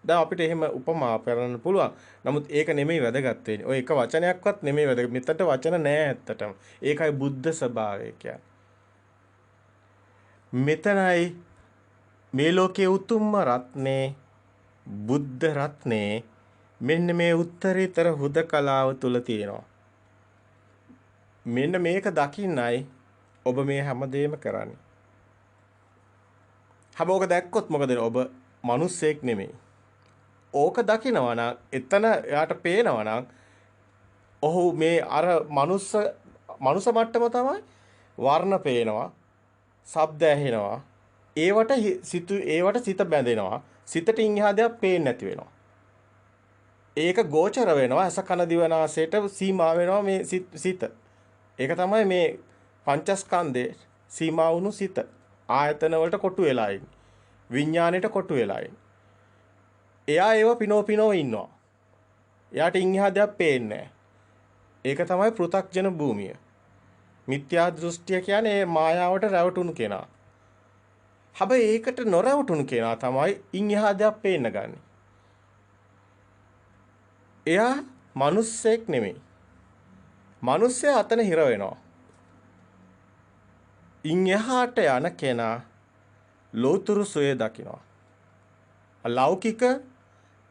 දැන් අපිට එහෙම උපමා කරන්න පුළුවන්. නමුත් ඒක නෙමෙයි වැදගත් වෙන්නේ. ඔය එක වචනයක්වත් නෙමෙයි වැදගත්. මෙතට වචන නෑ ඇත්තටම. ඒකයි බුද්ධ ස්වභාවය කියන්නේ. මෙතනයි මේ ලෝකයේ උතුම්ම රත්නේ බුද්ධ රත්නේ මෙන්න මේ උත්තරීතර හුදකලාව තුල තියෙනවා. මෙන්න මේක දකින්නයි ඔබ මේ හැමදේම කරන්නේ. හැබැයි ඔක දැක්කොත් මොකද ඔබ මිනිස්සෙක් නෙමෙයි. ඕක දකිනවා නම් එතන එයාට පේනවා නම් ඔහු මේ අර මනුස්ස මට්ටම තමයි වර්ණ පේනවා, ශබ්ද ඇහෙනවා. ඒවට සිත බැඳෙනවා. සිතට ඉන්හා දෙයක් පේන්නේ නැති වෙනවා. ඒක ගෝචර වෙනවා අස කන දිව නාසයට සීමා වෙනවා මේ සිත. ඒක තමයි මේ පංචස්කන්ධේ සීමා වුණු සිත. ආයතන වලට කොටු වෙලා ඉන්නේ. විඥාණයට කොටු වෙලා ඉන්නේ. එයා ඒව පිනෝ ඉන්නවා. එයාට ඉන්හා දෙයක් පේන්නේ ඒක තමයි පෘථග්ජන භූමිය. මිත්‍යා දෘෂ්ටිය කියන්නේ මායාවට රැවටුණු කෙනා. හැබැයි ඒකට නොරැවටුණු කෙනා තමයි ඉන්හා දෙයක් පේන්න ගන්නේ. එයා මිනිස්සෙක් නෙමෙයි. මිනිස්සයා අතන හිර වෙනවා. ඉන් එහාට යන කෙනා ලෝතුරු සුවේ දකිනවා. ලෞකික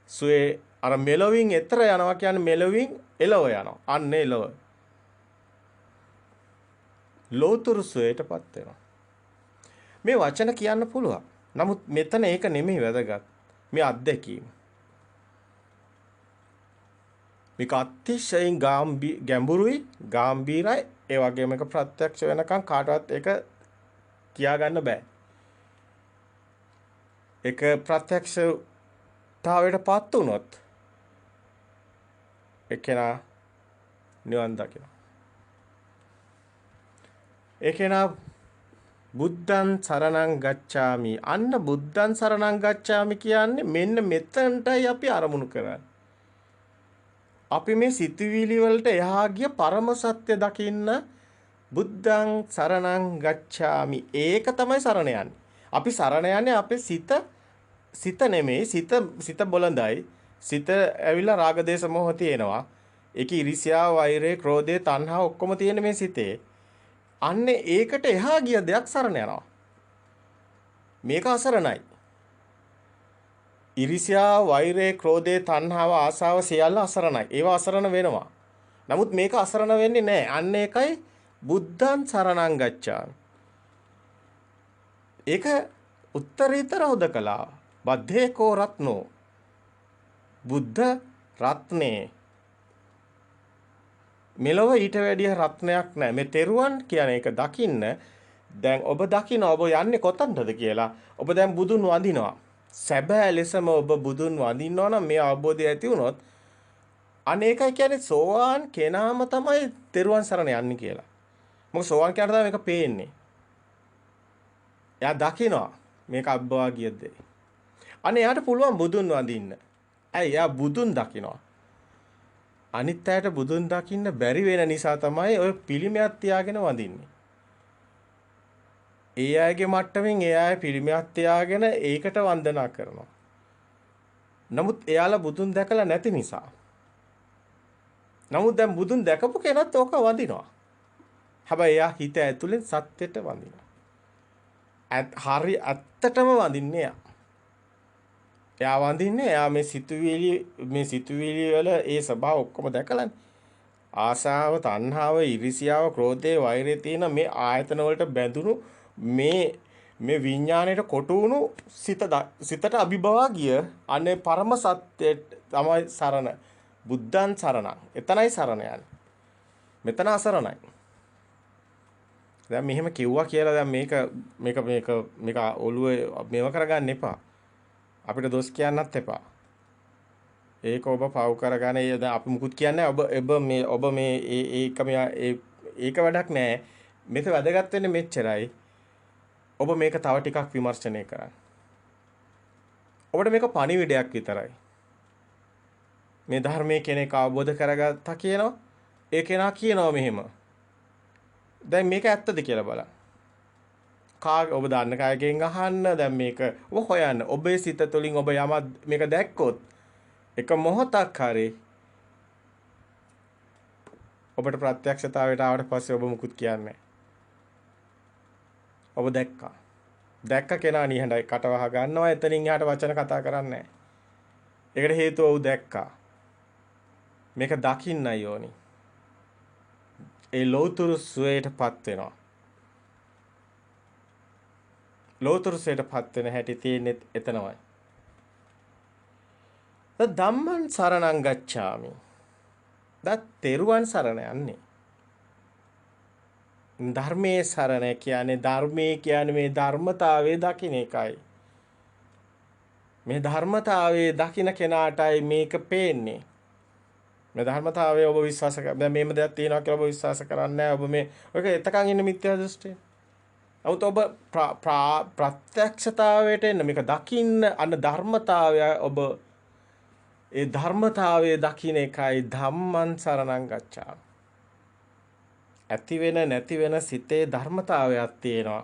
සුවේ අර මෙලොවින් එතර යනවා කියන්නේ මෙලොවින් එළව යනවා. අන්න එළව. ලෝතුරු සුවේටපත් වෙනවා. මේ වචන කියන්න පුළුවන්. නමුත් මෙතන ඒක නෙමෙයි වැදගත්. මේ අත්දැකීම. මේක අතිශයින් ගැඹුරුයි, ගැඹීරයි. ඒ වගේම එක ප්‍රත්‍යක්ෂ වෙනකන් කාටවත් ඒක කියා ගන්න බෑ. ඒක ප්‍රත්‍යක්ෂතාවයටපත් වුණොත් ඒකේනා නිවන් දකිනවා. ඒකේනා බුද්ධං සරණං ගච්ඡාමි. අන්න බුද්ධං සරණං ගච්ඡාමි කියන්නේ මෙන්න මෙතනටයි අපි අරමුණු කරන්නේ. අපි මේ සිතුවිලි වලට එහා ගිය පරම සත්‍ය දකින්න බුද්ධං සරණං ගච්ඡාමි. ඒක තමයි සරණ යන්නේ. අපි සරණ යන්නේ අපේ සිත නෙමෙයි. සිත බොළඳයි. සිත ඇවිල්ලා රාග දේශ මොහ තියෙනවා. ඒකේ ඉරිසියා, වෛරය, ක්‍රෝධය, තණ්හා ඔක්කොම තියෙන මේ සිතේ. අන්නේ ඒකට එහා ගිය දෙයක් සරණ යනවා. මේක අසරණයි. ඉරිසියා, වෛරය, ක්‍රෝධය, තණ්හාව, ආසාව සියල්ල අසරණයි. ඒවා අසරණ වෙනවා. නමුත් මේක අසරණ වෙන්නේ නැහැ. අන්න ඒකයි බුද්ධං සරණං ගච්ඡාමි. ඒක උත්තරීතර හොදකලාව. බද්ධේකෝ රත්නෝ. බුද්ධ රත්නේ. මෙලොව ඊට වැඩිය රත්නයක් නැහැ. මේ තෙරුවන් කියන එක දකින්න දැන් ඔබ දකින්න ඔබ යන්නේ කොතනද කියලා. ඔබ දැන් බුදුන් වඳිනවා. සැබෑ ලෙසම ඔබ බුදුන් වඳිනවා නම් මේ අවබෝධය ඇති වුණොත් අනේකයි කියන්නේ සෝවාන් කෙනාම තමයි තෙරුවන් සරණ යන්නේ කියලා. මොකද සෝවාන් කෙනාට තමයි මේක පේන්නේ. එයා දකිනවා මේක අබ්බවාගිය දෙය. අනේ එයාට පුළුවන් බුදුන් වඳින්න. ඇයි එයා බුදුන් දකිනවා. අනිත් අයට බුදුන් දකින්න බැරි වෙන නිසා තමයි ඔය පිළිමයක් තියාගෙන වඳින්නේ. ඒ අයගේ මට්ටමින් ඒ අය පිළිමයක් තියාගෙන ඒකට වන්දනා කරනවා. නමුත් එයාලා බුදුන් දැකලා නැති නිසා. නමුත් දැන් බුදුන් දැකපු කෙනත් ඕක වඳිනවා. හැබැයි එයා හිත ඇතුලෙන් සත්‍යයට වඳිනවා. හරි ඇත්තටම වඳින්නේ එයා. එයා වඳින්නේ එයා මේ සිතුවිලි වල ඒ ස්වභාව ඔක්කොම දැකලානේ. ආසාව, තණ්හාව, ඉරිසියාව, ක්‍රෝධය, වෛරය තියෙන මේ ආයතන වලට බැඳුණු මේ විඥාණයට කොටු වුණු සිතට අභිභවා ගිය අනේ පරම සත්‍යය තමයි සරණ. බුද්ධං සරණං. එතනයි සරණ යන්නේ. මෙතන අසරණයි. දැන් මෙහෙම කිව්වා කියලා දැන් මේක ඔළුවේ මේව කරගන්න එපා. අපිට දොස් කියන්නත් එපා. ඒක ඔබ පව් කරගන්න. දැන් අපි මුකුත් කියන්නේ ඔබ මේ ඒක වැඩක් නෑ. මේක වැදගත් වෙන්නේ මෙච්චරයි. ඔබ මේක තව ටිකක් විමර්ශනය කරන්න. ඔබට මේක පණිවිඩයක් විතරයි. මේ ධර්මයේ කෙනෙක් අවබෝධ කරගත්තා කියනවා. ඒ කෙනා කියනවා මෙහෙම. දැන් මේක ඇත්තද කියලා බලන්න. ඔබ දන්න කායකෙන් අහන්න. දැන් මේක ඔබ හොයන්න. ඔබේ සිත තුළින් ඔබ යමක් මේක දැක්කොත් එක මොහොතක් හරි ඔබට ප්‍රත්‍යක්ෂතාවයට ආවට පස්සේ ඔබ මුකුත් කියන්නේ ඔබ දැක්ක කෙනා නිහඬයි කට වහ ගන්නවා. එතනින් එහාට වචන කතා කරන්නේ ඒකට හේතුව ඔහු දැක්කා. මේක දකින්නයි ඕනි. ඒ ලෞතුරු සුවයටපත් වෙනවා. ලෞතුරු සුවයටපත් වෙන හැටි තියෙන්නේ එතනමයි. ධම්මං සරණං ගච්ඡාමි. තෙරුවන් සරණ යන්නේ. ධර්මයේ සරණ කියන්නේ ධර්මයේ කියන්නේ මේ ධර්මතාවයේ දකින්න එකයි. මේ ධර්මතාවයේ දකින්න කෙනාටයි මේක පේන්නේ. මේ ධර්මතාවයේ ඔබ විශ්වාස කර දැන් මේම දෙයක් තියෙනවා කියලා ඔබ විශ්වාස කරන්නේ නැහැ. ඔබ මේ ඔක එතකන් ඉන්න මිත්‍යා දෘෂ්ටිය. නමුත් ඔබ ප්‍රත්‍යක්ෂතාවයට එන්න මේක දකින්න අන්න ධර්මතාවය ඔබ ඒ ධර්මතාවයේ දකින්න එකයි ධම්මං සරණං ගච්ඡාමි. ඇති වෙන නැති වෙන සිතේ ධර්මතාවයක් තියෙනවා.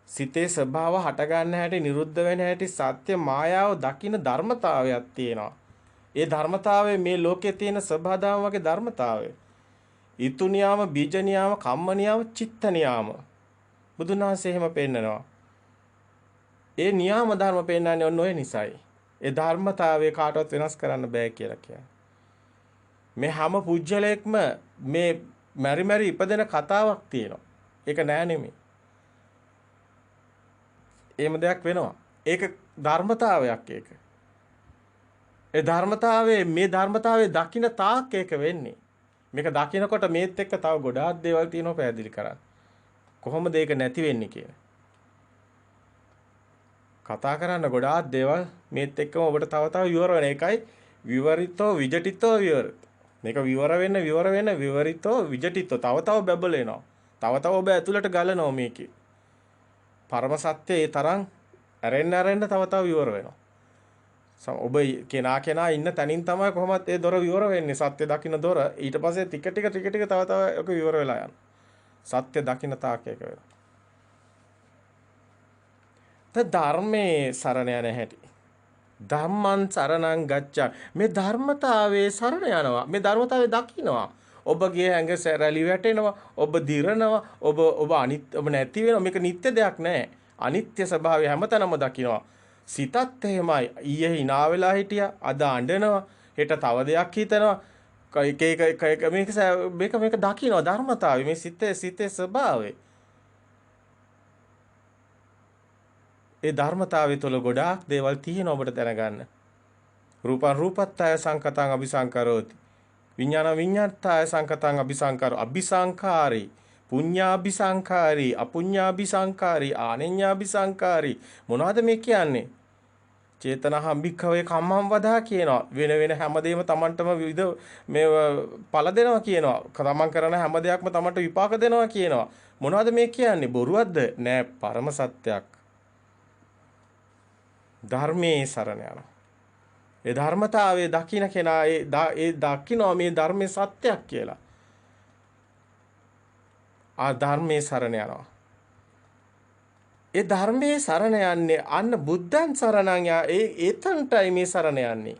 සිතේ ස්වභාව හට ගන්න හැටි නිරුද්ධ වෙන හැටි සත්‍ය මායාව දකින්න ධර්මතාවයක් තියෙනවා. ඒ ධර්මතාවය මේ ලෝකේ තියෙන ස්වභාවයන් වගේ ධර්මතාවය. ඊතු නියාම, බීජ නියාම, කම්ම නියාම, චිත්ත නියාම. බුදුන් වහන්සේ එහෙම පෙන්නනවා. ඒ නියාම ධර්ම පෙන්නන්නේ ඔන්න ඔය නිසයි. ඒ ධර්මතාවය කාටවත් වෙනස් කරන්න බෑ කියලා කියන්නේ. මේ හැම පුජ්‍යලයක්ම මේ මැරි ඉපදෙන කතාවක් තියෙනවා. ඒක නෑ නෙමෙයි. එහෙම දෙයක් වෙනවා. ඒක ධර්මතාවයක් ඒක. ඒ ධර්මතාවයේ මේ ධර්මතාවයේ දකින්න තාක් ඒක වෙන්නේ. මේක දකින්නකොට මේත් එක්ක තව ගොඩාක් දේවල් තියෙනවා පැහැදිලි කරන්න. කොහොමද ඒක නැති වෙන්නේ කියලා. කතා කරන්න ගොඩාක් දේවල් මේත් එක්කම ඔබට තව විවර වෙන එකයි විවරිතෝ විජටිතෝ විවරිත. මේක විවර වෙන්න විවරිතෝ විජටිතෝ තව බබලෙනවා. තව ඔබ ඇතුළට ගලනවා මේකේ. පරම සත්‍ය ඒ තරම් ඇරෙන්න තව විවර වෙනවා. ඔබ කෙනා ඉන්න තැනින් තමයි කොහොමත් ඒ දොර විවර වෙන්නේ. සත්‍ය දකින්න දොර ඊට පස්සේ ටික ටික තව ඒක විවර වෙලා යනවා. සත්‍ය දකින්න තාක් එක වෙනවා. ධර්මයේ සරණ යන හැටි. ධම්මං සරණං ගච්ඡා. මේ ධර්මතාවයේ සරණ යනවා. මේ ධර්මතාවයේ දකින්නවා. ඔබගේ ඇඟ සැරලි වැටෙනවා. ඔබ දිරනවා. ඔබ නැති වෙනවා. මේක නිත්‍ය දෙයක් නෑ. අනිත්‍ය ස්වභාවය හැමතැනම දකින්නවා. සිතත් එහෙමයි. ඊයේ hina වෙලා හිටියා. අද අඬනවා. හෙට තව දෙයක් හිතනවා. මේක දකින්නවා ධර්මතාවය. මේ සිතේ ස්වභාවය. ඒ ධර්මතාවය තුළ ගොඩාක් දේවල් තියෙනවා ඔබට දැනගන්න. රූපං රූපත්තාය සංකතං අபிසංකරෝති. විඥාන විඥාත්තාය සංකතං අபிසංකරෝ. අபிසංකාරී. පුඤ්ඤාபிසංකාරී, අපුඤ්ඤාபிසංකාරී, ආනෙඤ්ඤාபிසංකාරී. මොනවද මේ කියන්නේ? චේතනහම් භික්ඛවේ කම්මං වදා කියනවා. වෙන හැමදේම Tamanටම විවිධ මේ ඵල දෙනවා කියනවා. තමන් කරන හැම දෙයක්ම Tamanට විපාක දෙනවා කියනවා. මොනවද මේ කියන්නේ? බොරුවක්ද? නෑ, පරම සත්‍යයක්. ධර්මයේ සරණ යනවා. ඒ ධර්මතාවයේ දකින්න කෙනා ඒ දකින්නවා මේ ධර්මයේ සත්‍යයක් කියලා. ආ ධර්මයේ සරණ යනවා. ඒ ධර්මයේ සරණ යන්නේ අන්න බුද්ධං සරණං එතනටයි මේ සරණ යන්නේ.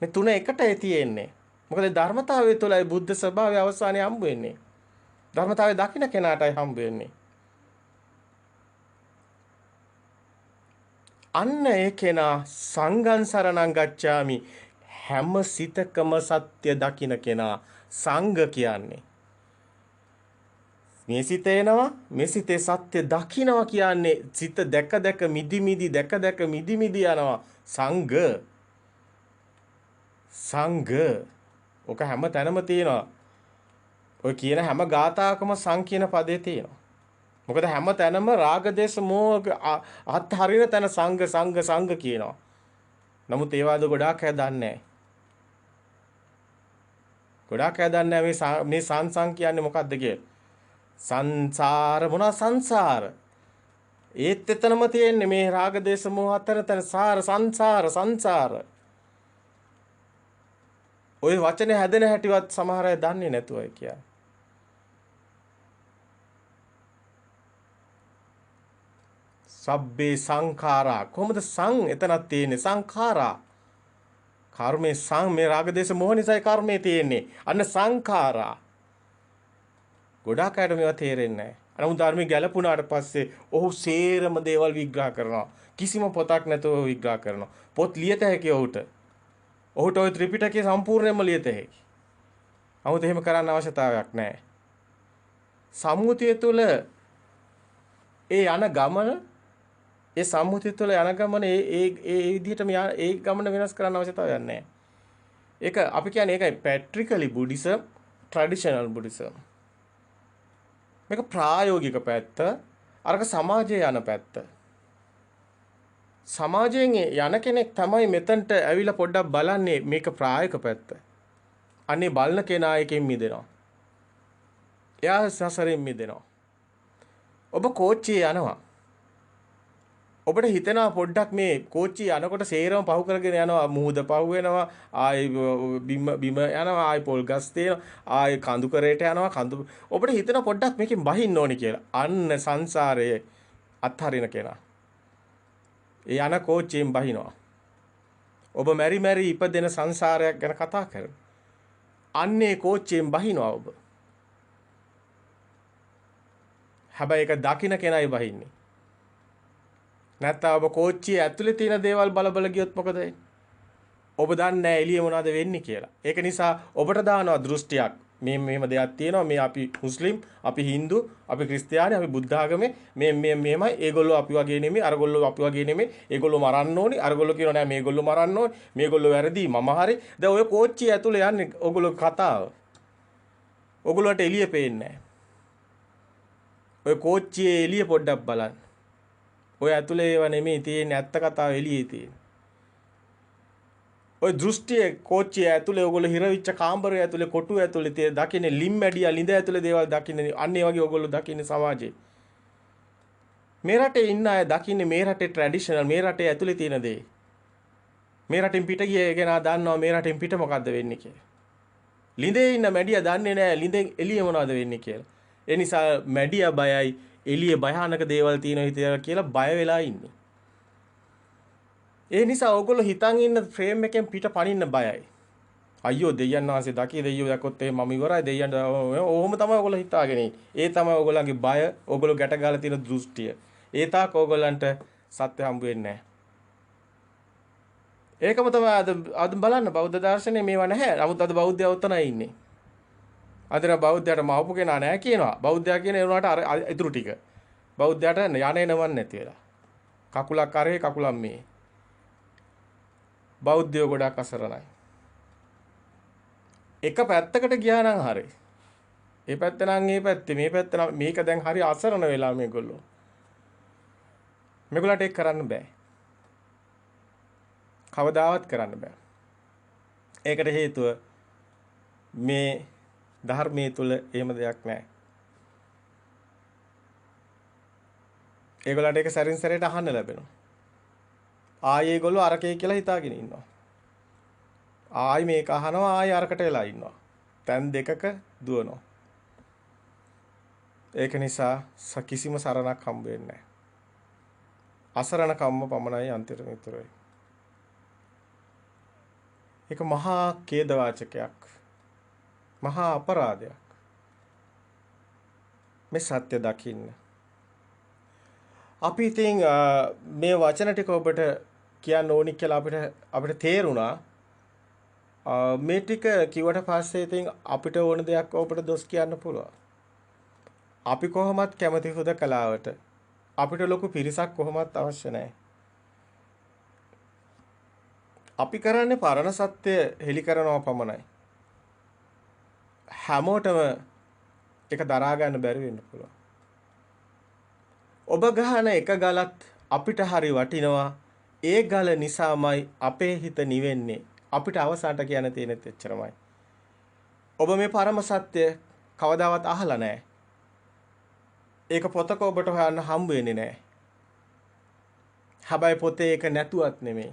මේ තුන එකටයි තියෙන්නේ. මොකද ධර්මතාවයේ තුලයි බුද්ධ ස්වභාවය අවසානයේ හම්බ වෙන්නේ. ධර්මතාවයේ දකින්න කෙනාටයි හම්බ වෙන්නේ. අන්න ඒ කෙනා සංඝං සරණං ගච්ඡාමි. හැම සිතකම සත්‍ය දකින්න කෙනා සංඝ කියන්නේ. මේ සිත එනවා, මේ සිතේ සත්‍ය දකින්නවා කියන්නේ සිත දැක මිදි මිදි යනවා. සංඝ ඔක හැම තැනම තියෙනවා. ඔය කියන හැම ගාථාවකම සං කියන පදේ තියෙනවා. මොකද හැම තැනම රාග දේශ මොහ අත්හරින තැන සංඝ කියනවා. නමුත් ඒවාද ගොඩාක් අය දන්නේ නැහැ. ගොඩාක් අය දන්නේ නැහැ මේ සං කියන්නේ මොකක්ද කියලා. සංසාර මොනවා සංසාර? ඒත් එතනම තියෙන්නේ මේ රාග දේශ මොහ අතර තන සංසාර. ওই වචනේ හැදෙන හැටිවත් සමහර අය දන්නේ නැතුවයි කියන්නේ. සබ්බේ සංඛාරා කොහොමද එතනක් තියෙන්නේ සංඛාරා. කර්මේ මේ රාග දේශ මොහ නිසායි කර්මේ තියෙන්නේ. අන්න සංඛාරා. ගොඩාක් අයට මේවා තේරෙන්නේ නැහැ. අනුන් ධර්මයේ ගැලපුණාට පස්සේ ඔහු සේරම දේවල් විග්‍රහ කරනවා. කිසිම පොතක් නැතුව විග්‍රහ කරනවා. පොත් ලියත හැකි ඔහුට. ඔහුට ওই ත්‍රිපිටකය සම්පූර්ණයෙන්ම ලියත හැකි. 아무ත් එහෙම කරන්න අවශ්‍යතාවයක් නැහැ. සම්මුතිය තුළ ඒ යන ගමන ඒ සම්මුතිය තුළ යන ගමන ඒ විදිහටම ඒ ගමන වෙනස් කරන්න අවශ්‍යතාවයක් නැහැ. ඒක අපි කියන්නේ ඒකයි පැට්‍රිකලි බුද්දිසම් ට්‍රැඩිෂනල් බුද්දිසම්. මේක ප්‍රායෝගික පැත්ත අරක සමාජයේ යන පැත්ත. සමාජයෙන් යන කෙනෙක් තමයි මෙතනට ඇවිල්ලා පොඩ්ඩක් බලන්නේ මේක ප්‍රායෝගික පැත්ත. අනේ බලන කෙනා එකෙන් මිදෙනවා. එයා සසරෙන් මිදෙනවා. ඔබ කෝච්චියේ යනවා. ඔබට හිතෙනවා පොඩ්ඩක් මේ කෝච්චිය යනකොට සේරම පහු කරගෙන යනවා මුහුද පහු වෙනවා ආයි බිම යනවා ආයි පොල් ගස් තියෙනවා ආයි කඳු කරේට යනවා කඳු ඔබට හිතෙනවා පොඩ්ඩක් මේකෙන් බහින්න ඕනි කියලා. අන්න සංසාරයේ අත්හරින කෙනා. ඒ යන කෝච්චියෙන් බහිනවා. ඔබ මෙරි ඉපදෙන සංසාරයක් ගැන කතා කරනවා. අන්නේ කෝච්චියෙන් බහිනවා ඔබ. හැබැයි ඒක දකින්න කෙනයි බහින්නේ. නැත්නම් ඔබ කෝච්චිය ඇතුලේ තියෙන දේවල් බල ගියොත් මොකද වෙන්නේ? ඔබ දන්නේ නැහැ එළිය මොනවද වෙන්නේ කියලා. ඒක නිසා ඔබට දානවා දෘෂ්ටියක්. මේ මෙහෙම දෙයක් තියෙනවා. මේ අපි මුස්ලිම්, අපි හින්දු, අපි ක්‍රිස්තියානි, අපි බුද්ධ ආගමේ මේ මෙහෙමයි. ඒගොල්ලෝ අපි වගේ නෙමෙයි, අරගොල්ලෝ අපි වගේ නෙමෙයි. ඒගොල්ලෝ මරන්න ඕනි. අරගොල්ලෝ කියනවා නෑ මේගොල්ලෝ මරන්න ඕනි. මේගොල්ලෝ වැරදි, මම හරි. දැන් ඔය කෝච්චිය ඇතුලේ යන්නේ ඔයගොල්ලෝ කතාව. ඔයගොල්ලන්ට එළිය පේන්නේ නැහැ. ඔය කෝච්චියේ එළිය පොඩ්ඩක් බලන්න. ඔය ඇතුලේ ඒවා නෙමෙයි තියෙන්නේ ඇත්ත කතාව එළියේ තියෙන්නේ. ඔය දෘෂ්ටියේ කෝච්චිය ඇතුලේ ඔයගොල්ලෝ හිරවිච්ච කාමරය ඇතුලේ කොටු ඇතුලේ තියෙන දකින්නේ ලිම් මැඩියා ලිඳ ඇතුලේ දේවල් දකින්නේ අන්න ඒ වගේ ඔයගොල්ලෝ දකින්නේ සමාජේ. මේ රටේ ඉන්න අය දකින්නේ මේ රටේ ට්‍රැඩිෂනල් මේ රටේ ඇතුලේ තියෙන දේ. මේ රටින් පිට ගිය කෙනා දන්නවා මේ රටින් පිට මොකද්ද වෙන්නේ කියලා. ලිඳේ ඉන්න මැඩියා දන්නේ නැහැ ලිඳෙන් එළිය මොනවද වෙන්නේ කියලා. ඒ නිසා මැඩියා බයයි එළියේ භයානක දේවල් තියෙනවා හිතේ කියලා බය වෙලා ඉන්නේ. ඒ නිසා ඕගොල්ලෝ හිතන් ඉන්න ෆ්‍රේම් එකෙන් පිට පනින්න බයයි. අයියෝ දෙයයන් වහන්සේ දකි දෙයියෝ දැක්කොත් එහෙම මම ඉවරයි දෙයයන් ඕම තමයි ඕගොල්ලෝ හිතාගෙන ඉන්නේ. ඒ තමයි ඕගොල්ලන්ගේ බය ඕගොල්ලෝ ගැට ගාලා තියෙන දෘෂ්ටිය. ඒ තාක් ඕගොල්ලන්ට සත්‍ය හම්බ වෙන්නේ නැහැ. ඒකම තමයි අද බලන්න බෞද්ධ දර්ශනේ මේවා නැහැ. නමුත් අද බෞද්ධයෝ උතනයි ඉන්නේ. අදර බෞද්ධයට මවපු කෙනා නැහැ කියනවා. බෞද්ධයා කියන ඒ උනාට අර ඉතුරු ටික. බෞද්ධයට යන්නේ නවන් නැති වෙලා. කකුලක් අරේ කකුලක් මේ. බෞද්ධයෝ ගොඩක් අසරණයි. එක පැත්තකට ගියා නම් හරි. ඒ පැත්ත නම් මේ පැත්තේ මේ පැත්ත නම් මේක දැන් හරි අසරණ වෙලා මේගොල්ලෝ. මේගොල්ලන්ට ඒක කරන්න බෑ. කවදාවත් කරන්න බෑ. ඒකට හේතුව මේ ධර්මයේ තුල එහෙම දෙයක් නැහැ. ඒගොල්ලන්ට ඒක සැරින් සැරේට අහන්න ලැබෙනවා. ආයේ ඒගොල්ලෝ අරකේ කියලා හිතාගෙන ඉන්නවා. ආයි මේක අහනවා ආයි අරකට වෙලා ඉන්නවා. තැන් දෙකක දුවනවා. ඒක නිසා කිසිම සරණක් හම්බ වෙන්නේ නැහැ. අසරණ කම්ම පමණයි අන්තිමට ඉතුරු වෙන්නේ. ඒක මහා ඛේදවාචකයක්. මහා අපරාධයක්. මේ සත්‍ය දකින්න. අපි ඉතින් මේ වචන ටික ඔබට කියන්න ඕනි කියලා අපිට තේරුණා. මේ ටික කිව්වට පස්සේ ඉතින් අපිට ඕන දෙයක් ඔබට දොස් කියන්න පුළුවන්. අපි කොහොමත් කැමති හුදකලාවට. අපිට ලොකු පිරිසක් කොහොමත් අවශ්‍ය නැහැ. අපි කරන්නේ පරණ සත්‍ය හෙලි කරනවා පමණයි. හැමෝටම ඒක දරා ගන්න බැරි වෙන්න පුළුවන්. ඔබ ගහන එක ගලත් අපිට හරි වටිනවා. ඒ ගල නිසාමයි අපේ හිත නිවෙන්නේ. අපිට අවසානට කියන්න තියෙනෙත් එච්චරමයි. ඔබ මේ පරම සත්‍ය කවදාවත් අහලා නැහැ. ඒක පොතක ඔබට හොයන්න හම්බ වෙන්නේ නැහැ. හැබැයි පොතේ ඒක නැතුවත් නෙමෙයි.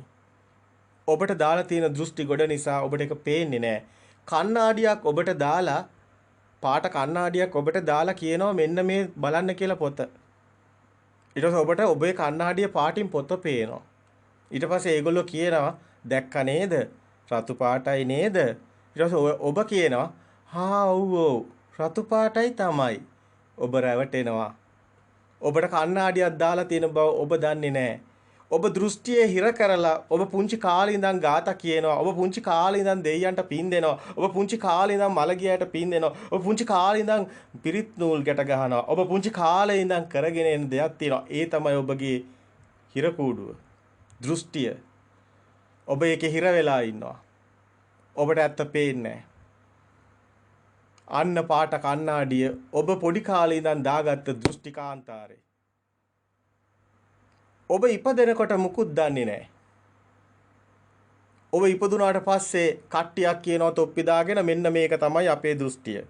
ඔබට දාලා තියෙන දෘෂ්ටි ගොඩ නිසා ඔබට ඒක පේන්නේ නැහැ. කණ්ණාඩියක් ඔබට දාලා පාට කණ්ණාඩියක් ඔබට දාලා කියනවා මෙන්න මේ බලන්න කියලා පොත. ඊට පස්සේ ඔබට ඔබේ කණ්ණාඩිය පාටින් පොත පේනවා. ඊට පස්සේ ඒගොල්ලෝ කියනවා දැක්ක නේද? රතු පාටයි නේද? ඊට පස්සේ ඔබ කියනවා හා ඔව් රතු පාටයි තමයි. ඔබ රැවටෙනවා. ඔබට කණ්ණාඩියක් දාලා තියෙන බව ඔබ දන්නේ නැහැ. ඔබ දෘෂ්ටියේ හිර කරලා ඔබ පුංචි කාලේ ඉඳන් ගාථා කියනවා. ඔබ පුංචි කාලේ ඉඳන් දෙයියන්ට පින් දෙනවා. ඔබ පුංචි කාලේ ඉඳන් මලගියට පින් දෙනවා. ඔබ පුංචි කාලේ ඉඳන් පිරිත් නූල් ගැට ගහනවා. ඔබ පුංචි කාලේ ඉඳන් කරගෙන එන දෙයක් තියෙනවා. ඒ තමයි ඔබගේ හිර කූඩුව. දෘෂ්ටිය. ඔබ ඒකේ හිර වෙලා ඉන්නවා. ඔබට ඇත්ත පේන්නේ නැහැ. අන්න පාට කණ්ණාඩිය ඔබ පොඩි කාලේ ඉඳන් දාගත්ත දෘෂ්ටිකාන්තාරේ. ඔබ ඉපදෙනකොට මුකුත් දන්නේ නැහැ. ඔබ ඉපදුනාට පස්සේ කට්ටියක් කියනවා තොප්පි දාගෙන මෙන්න මේක තමයි අපේ දෘෂ්ටිය.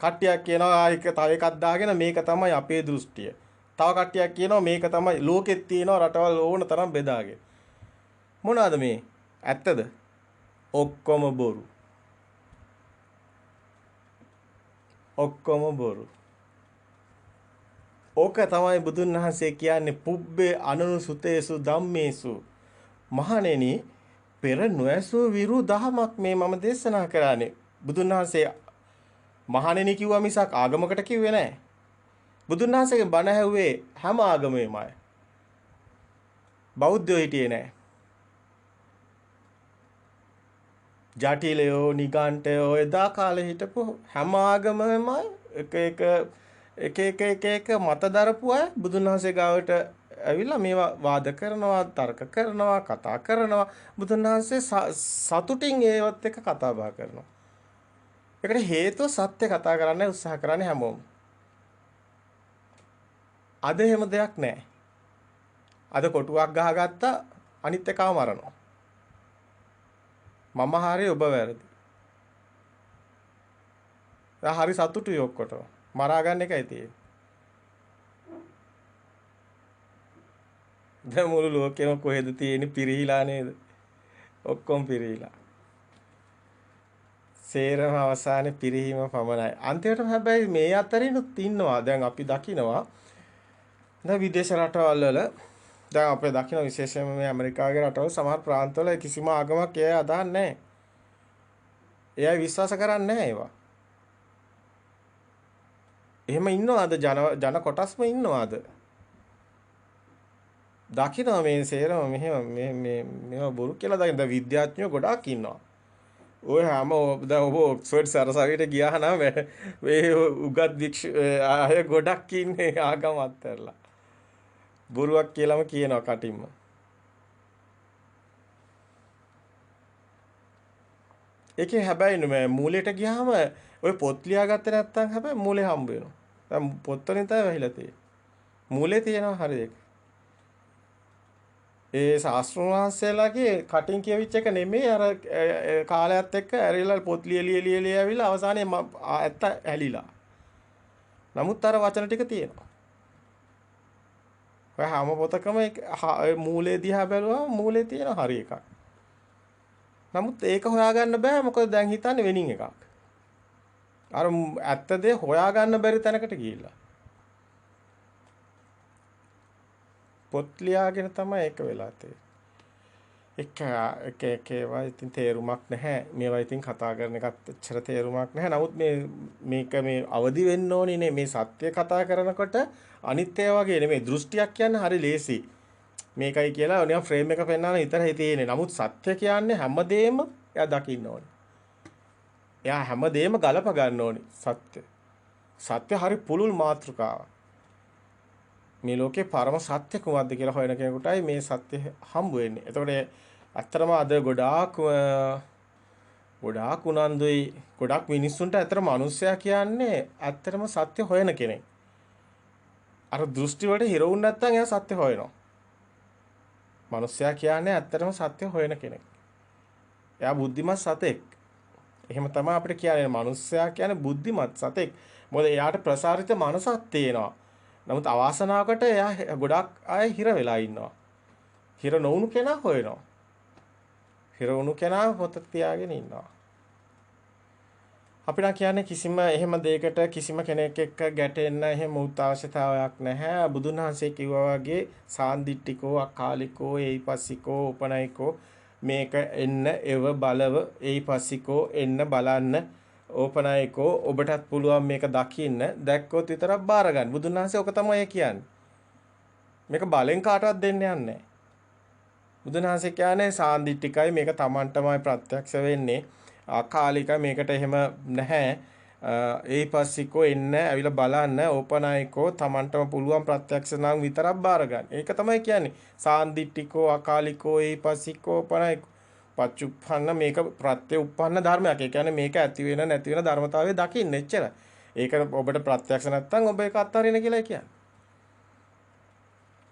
කට්ටියක් කියනවා ආයක තව එකක් දාගෙන මේක තමයි අපේ දෘෂ්ටිය. තව කට්ටියක් කියනවා මේක තමයි ලෝකෙත් තියෙනවා රටවල් ඕන තරම් බෙදාගෙන. මොනවාද මේ? ඇත්තද? ඔක්කොම බොරු. ඔක්කොම බොරු. ඕක තමයි බුදුන් වහන්සේ කියන්නේ පුබ්බේ අනනුසුතේසු ධම්මේසු. මහණෙනි පෙර නොඇසූ විරු දහමක් මේ මම දේශනා කරන්නේ. බුදුන් වහන්සේ මහණෙනි කිව්වා මිසක් ආගමකට කිව්වේ නැහැ. බුදුන් වහන්සේගේ බණ ඇහුවේ හැම ආගමෙමයි. බෞද්ධයෝ හිටියේ නැහැ. ජටිලයෝ නිගණ්ඨයෝ එදා කාලේ හිටපු හැම ආගමෙමයි එක මත දරපු අය බුදුන් වහන්සේ ගාවට ඇවිල්ලා මේවා වාද කරනවා, තර්ක කරනවා, කතා කරනවා. බුදුන් වහන්සේ සතුටින් ඒවත් එක්ක කතා බහ කරනවා. ඒකට හේතුව සත්‍ය කතා කරන්න උත්සාහ කරන්නේ හැමෝම. අද එහෙම දෙයක් නැහැ. අද කොටුවක් ගහගත්තා අනිත් එකව මරනවා. මම හරි ඔබ වැරදි. හරි සතුටුයි ඔක්කොටම. මරා ගන්න එකයි තියෙන්නේ. දැන් මුළු ලෝකෙම කොහෙද තියෙන්නේ පිරිහිලා නේද? ඔක්කොම පිරිහිලා. සේරම අවසානයේ පිරිහීම පමණයි. අන්තිමට හැබැයි මේ අතරිනුත් ඉන්නවා. දැන් අපි දකිනවා. දැන් විදේශ රටවල් වල දැන් අපේ දකින්න විශේෂයෙන්ම මේ ඇමරිකාවේ රටවල සමහර ප්‍රාන්තවල කිසිම ආගමක් ඒ අදහන්නේ නැහැ. එයා විශ්වාස කරන්නේ නැහැ ඒවා. එහෙම ඉන්නවාද ජන කොටස්ම ඉන්නවාද? දකින්න මේ සේරම මෙහෙම මේවා බොරු කියලා දකින්න දැන් විද්‍යාඥයෝ ගොඩාක් ඉන්නවා. ඔය හැම දැන් ඔබ ඔක්ස්ෆර්ඩ් සරසවියට ගියා නම් මේ උගත් වික්ෂ අය ගොඩක් ඉන්නේ ආගම අත්හැරලා. බොරුවක් කියලාම කියනවා කටින්ම. ඒකේ හැබැයි මේ මූලයට ගියාම ඔය පොත් ලියාගත්තේ නැත්නම් හැබැයි මූලේ හම්බ වෙනවා. දැන් පොත් වලින් තමයි වැහිලා තියෙන්නේ. මූලේ තියෙනවා හරි ඒක. ඒ ශාස්ත්‍රඥ වහන්සේලාගේ කටින් කියවිච්ච එක නෙමෙයි අර කාලයත් එක්ක ඇරිලා පොත් ලියලිය ඇවිල්ලා අවසානයේ ඇත්ත ඇලිලා. නමුත් අර වචන ටික තියෙනවා. ඔය හැම පොතකම මූලයේ දිහා බැලුවම මූලයේ තියෙන හරි එකක්. නමුත් ඒක හොයාගන්න බෑ මොකද දැන් හිතන්නේ වෙනින් එකක්. අර ඇත්ත දේ හොයාගන්න බැරි තැනකට ගිහිල්ලා. පොත් ලියාගෙන තමයි ඒක වෙලා තියෙන්නේ. එක ඒවා ඉතින් තේරුමක් නැහැ. මේවා ඉතින් කතා කරන එකත් එච්චර තේරුමක් නැහැ. නමුත් මේක මේ අවදි වෙන්න ඕනේ මේ සත්‍ය කතා කරනකොට අනිත් ඒවා වගේ නෙමෙයි දෘෂ්ටියක් කියන්නේ හරි ලේසි. මේකයි කියලා නිකන් ෆ්‍රේම් එක පෙන්වන්න විතරයි තියෙන්නේ. නමුත් සත්‍ය කියන්නේ හැමදේම එයා දකින්න ඕනේ. එයා හැමදේම ගලප ගන්න ඕනේ සත්‍ය. සත්‍ය හරි පුළුල් මාතෘකාවක්. මේ ලෝකේ පරම සත්‍ය කුමක්ද කියලා හොයන කෙනෙකුටයි මේ සත්‍ය හම්බ වෙන්නේ. එතකොට ඇත්තටම අද ගොඩාක් උනන්දුයි ගොඩාක් මිනිස්සුන්ට ඇත්තටම මිනිස්සයා කියන්නේ ඇත්තටම සත්‍ය හොයන කෙනෙක්. අර දෘෂ්ටි වලට හිර වුණ නැත්නම් එයා සත්‍ය හොයනවා. මිනිස්සයා කියන්නේ ඇත්තටම සත්‍ය හොයන කෙනෙක්. එයා බුද්ධිමත් සතෙක්. එහෙම තමයි අපිට කියන්නේ මිනිස්සයා කියන්නේ බුද්ධිමත් සතෙක්. මොකද එයාට ප්‍රසාරිත මනසක් තියෙනවා. නමුත් අවාසනාවකට එයා ගොඩක් අය හිර වෙලා ඉන්නවා. හිර නොවුණු කෙනා හොයනවා. හිර වුණු කෙනා පොත තියාගෙන ඉන්නවා. අපිට කියන්නේ කිසිම එහෙම දෙයකට කිසිම කෙනෙක් එක්ක ගැටෙන්න එහෙම අවශ්‍යතාවයක් නැහැ. බුදුන් වහන්සේ කිව්වා වගේ සාන්දිටිකෝ අකාලිකෝ ඒයිපස්සිකෝ උපනයිකෝ මේක එන්න එව බලව ඒයිපස්සිකෝ එන්න බලන්න ඕපනයිකෝ ඔබටත් පුළුවන් මේක දකින්න දැක්කොත් විතරක් බාර ගන්න. බුදුන් වහන්සේ ඔක තමයි කියන්නේ. මේක බලෙන් කාටවත් දෙන්න යන්නේ නැහැ. බුදුන් වහන්සේ කියන්නේ සාන්දිටිකයි මේක Tamanටමයි ප්‍රත්‍යක්ෂ වෙන්නේ. අකාලිකයි මේකට එහෙම නැහැ. ඒපස්සිකෝ එන්න ඇවිල්ලා බලන්න ඕපනායකෝ Tamanටම පුළුවන් ප්‍රත්‍යක්ෂ නම් විතරක් බාර ගන්න. ඒක තමයි කියන්නේ. සාන්දිටිකෝ අකාලිකෝ ඒපස්සිකෝ ඕපනායකෝ පච්චුප්පන්න මේක ප්‍රත්‍ය උප්පන්න ධර්මයක්. ඒ කියන්නේ මේක ඇති වෙන නැති වෙන ධර්මතාවය දකින්න එච්චරයි. ඒක ඔබට ප්‍රත්‍යක්ෂ නැත්නම් ඔබ ඒක අත්හරින කියලා කියන්නේ.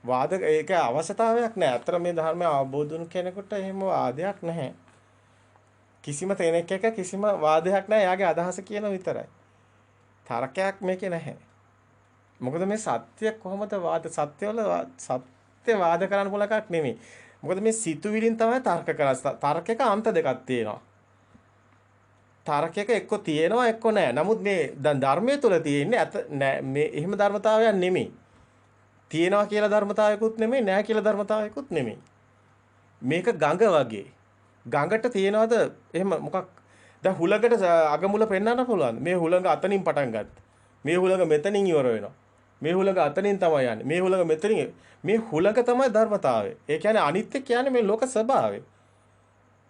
වාද ඒක අවශ්‍යතාවයක් නෑ. අතර මේ ධර්මය අවබෝධ වුණු කෙනෙකුට එහෙම වාදයක් නැහැ. කිසිම කෙනෙක් එක කිසිම වාදයක් නැහැ. යාගේ අදහස කියන විතරයි. තර්කයක් මේකේ නැහැ. මොකද මේ සත්‍ය කොහොමද සත්‍යවල සත්‍ය වාද කරන්න පුළුවන් එකක් නෙමෙයි. මොකද මේ සිතුවිලින් තමයි තර්ක කරන්නේ. තර්කයක අන්ත දෙකක් තියෙනවා. තර්කයක එක්ක තියෙනවා එක්ක නැහැ. නමුත් මේ දැන් ධර්මයේ තුල තියෙන්නේ මේ එහෙම ධර්මතාවයක් නෙමෙයි. තියෙනවා කියලා ධර්මතාවයකුත් නෙමෙයි, නැහැ කියලා ධර්මතාවයකුත් නෙමෙයි. මේක ගඟ වගේ. ගඟට තියනවාද එහෙම මොකක් දැන් හුලඟට අගමුල පෙන්වන්න පුළුවන්. මේ හුලඟ අතනින් පටන් ගත්තා. මේ හුලඟ මෙතනින් ඉවර වෙනවා. මේ හුලඟ අතනින් තමයි යන්නේ. මේ හුලඟ මෙතනින් මේ හුලඟ තමයි ධර්මතාවය. ඒ කියන්නේ අනිත්‍ය කියන්නේ මේ ලෝක ස්වභාවය.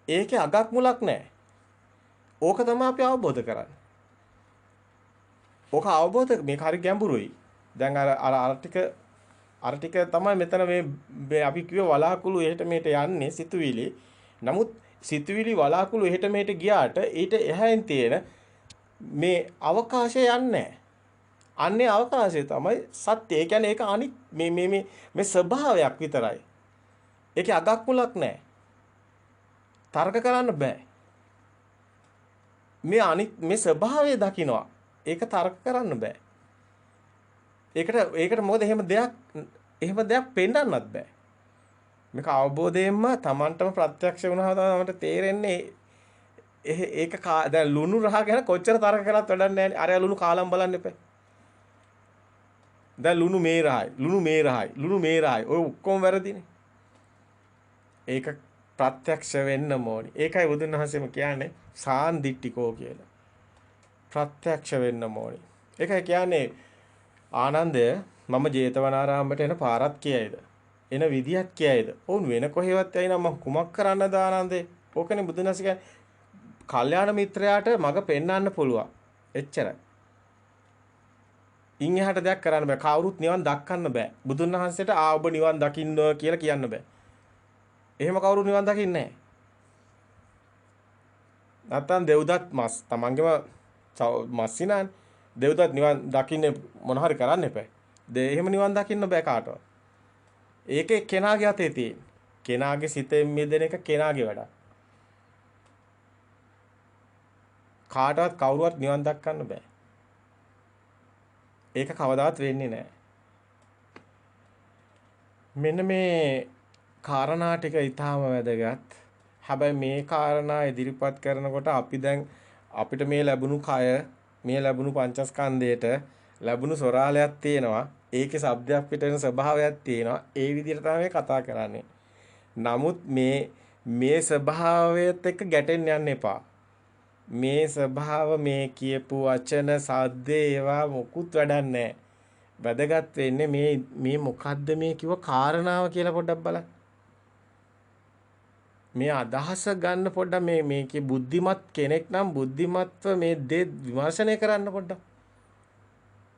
ඒකේ අගක් මුලක් නැහැ. ඕක තමයි අපි අවබෝධ කරන්නේ. ඕක අවබෝධ මේක හරි ගැඹුරුයි. දැන් අර ටික තමයි මෙතන මේ අපි කිව්ව වලාකුළු එහෙට මෙහෙට යන්නේ සිතුවිලි. නමුත් සිතුවිලි වලාකුළු එහෙට මෙහෙට ගියාට ඊට එහායින් තියෙන මේ අවකාශය යන්නේ අන්නේ අවකාශය තමයි සත්‍ය. ඒ කියන්නේ ඒක අනිත් මේ ස්වභාවයක් විතරයි. ඒකේ අගක් මුලක් නැහැ. තර්ක කරන්න බෑ. මේ ස්වභාවය දකිනවා. ඒක තර්ක කරන්න බෑ. ඒකට මොකද එහෙම දෙයක් පෙන්වන්නත් බෑ. මේක අවබෝධයෙන්ම Tamanටම ප්‍රත්‍යක්ෂ වුණාම තමයි තේරෙන්නේ. ඒක දැන් ලුණු රහ ගැන කොච්චර තරක කරත් වැඩක් නැහැ. අර ලුණු කාලම් බලන්න එපා. දැන් ලුණු මේ රහයි. ඔය ඔක්කොම වැරදිනේ. ඒක ප්‍රත්‍යක්ෂ වෙන්න ඕනි. ඒකයි බුදුන් වහන්සේම කියන්නේ සාන්දිටිකෝ කියලා. ප්‍රත්‍යක්ෂ වෙන්න ඕනි. ඒකයි කියන්නේ ආනන්දය මම ජේතවනාරාමයට එන පාරක් කියයිද? එන විදියක් කියයිද? ඔවුන් වෙන කොහෙවත් ඇයිනම් මම කුමක් කරන්නද ආනන්දේ? ඕකනේ බුදුන් වහන්සේ කියන්නේ කල්යාණ මිත්‍රයාට මඟ පෙන්වන්න පුළුවන්. එච්චරයි. ඉන් එහාට දෙයක් කරන්න බෑ. කවුරුත් නිවන් දක්කන්න බෑ. බුදුන් වහන්සේට ඔබ නිවන් දකින්න කියලා කියන්න බෑ. එහෙම කවුරු නිවන් දකින්නේ නැහැ. නැත්තම් දෙව්දත් මස් තමන්ගේම මස්සිනානේ. දෙව්දත් නිවන් දකින්නේ මොන හරි කරන්න එපා. එහෙම නිවන් දකින්න බෑ කාටවත්. ඒකේ කෙනාගේ අතේ තියෙන. කෙනාගේ සිතෙන් මිදෙන එක කෙනාගේ වැඩක්. කාටවත් කවුරුවත් නිවන් දක්කන්න බෑ. ඒක කවදාවත් වෙන්නේ නැහැ. මෙන්න මේ කාරණා ටික ඊටාම වැදගත්. හැබැයි මේ කාරණා ඉදිරිපත් කරනකොට අපිට මේ ලැබුණු කය මේ ලැබුණු පංචස්කන්ධයට ලැබුණු සොරාලයක් තියෙනවා. ඒකේ શબ્දයක් පිට වෙන ස්වභාවයක් තියෙනවා. ඒ විදිහට තමයි කතා කරන්නේ. නමුත් මේ ස්වභාවයත් එක්ක ගැටෙන්න යන්න එපා. මේ ස්වභාව මේ කියපු වචන සද්ද ඒවා මොකුත් වැඩක් නැහැ. වැදගත් වෙන්නේ මේ මොකද්ද මේ කිව්ව කාරණාව කියලා පොඩ්ඩක් බලන්න. මේ අදහස ගන්න පොඩ්ඩක් මේකේ බුද්ධිමත් කෙනෙක් නම් බුද්ධිමත්ව මේ දේ විමර්ශනය කරන්න පොඩ්ඩක්.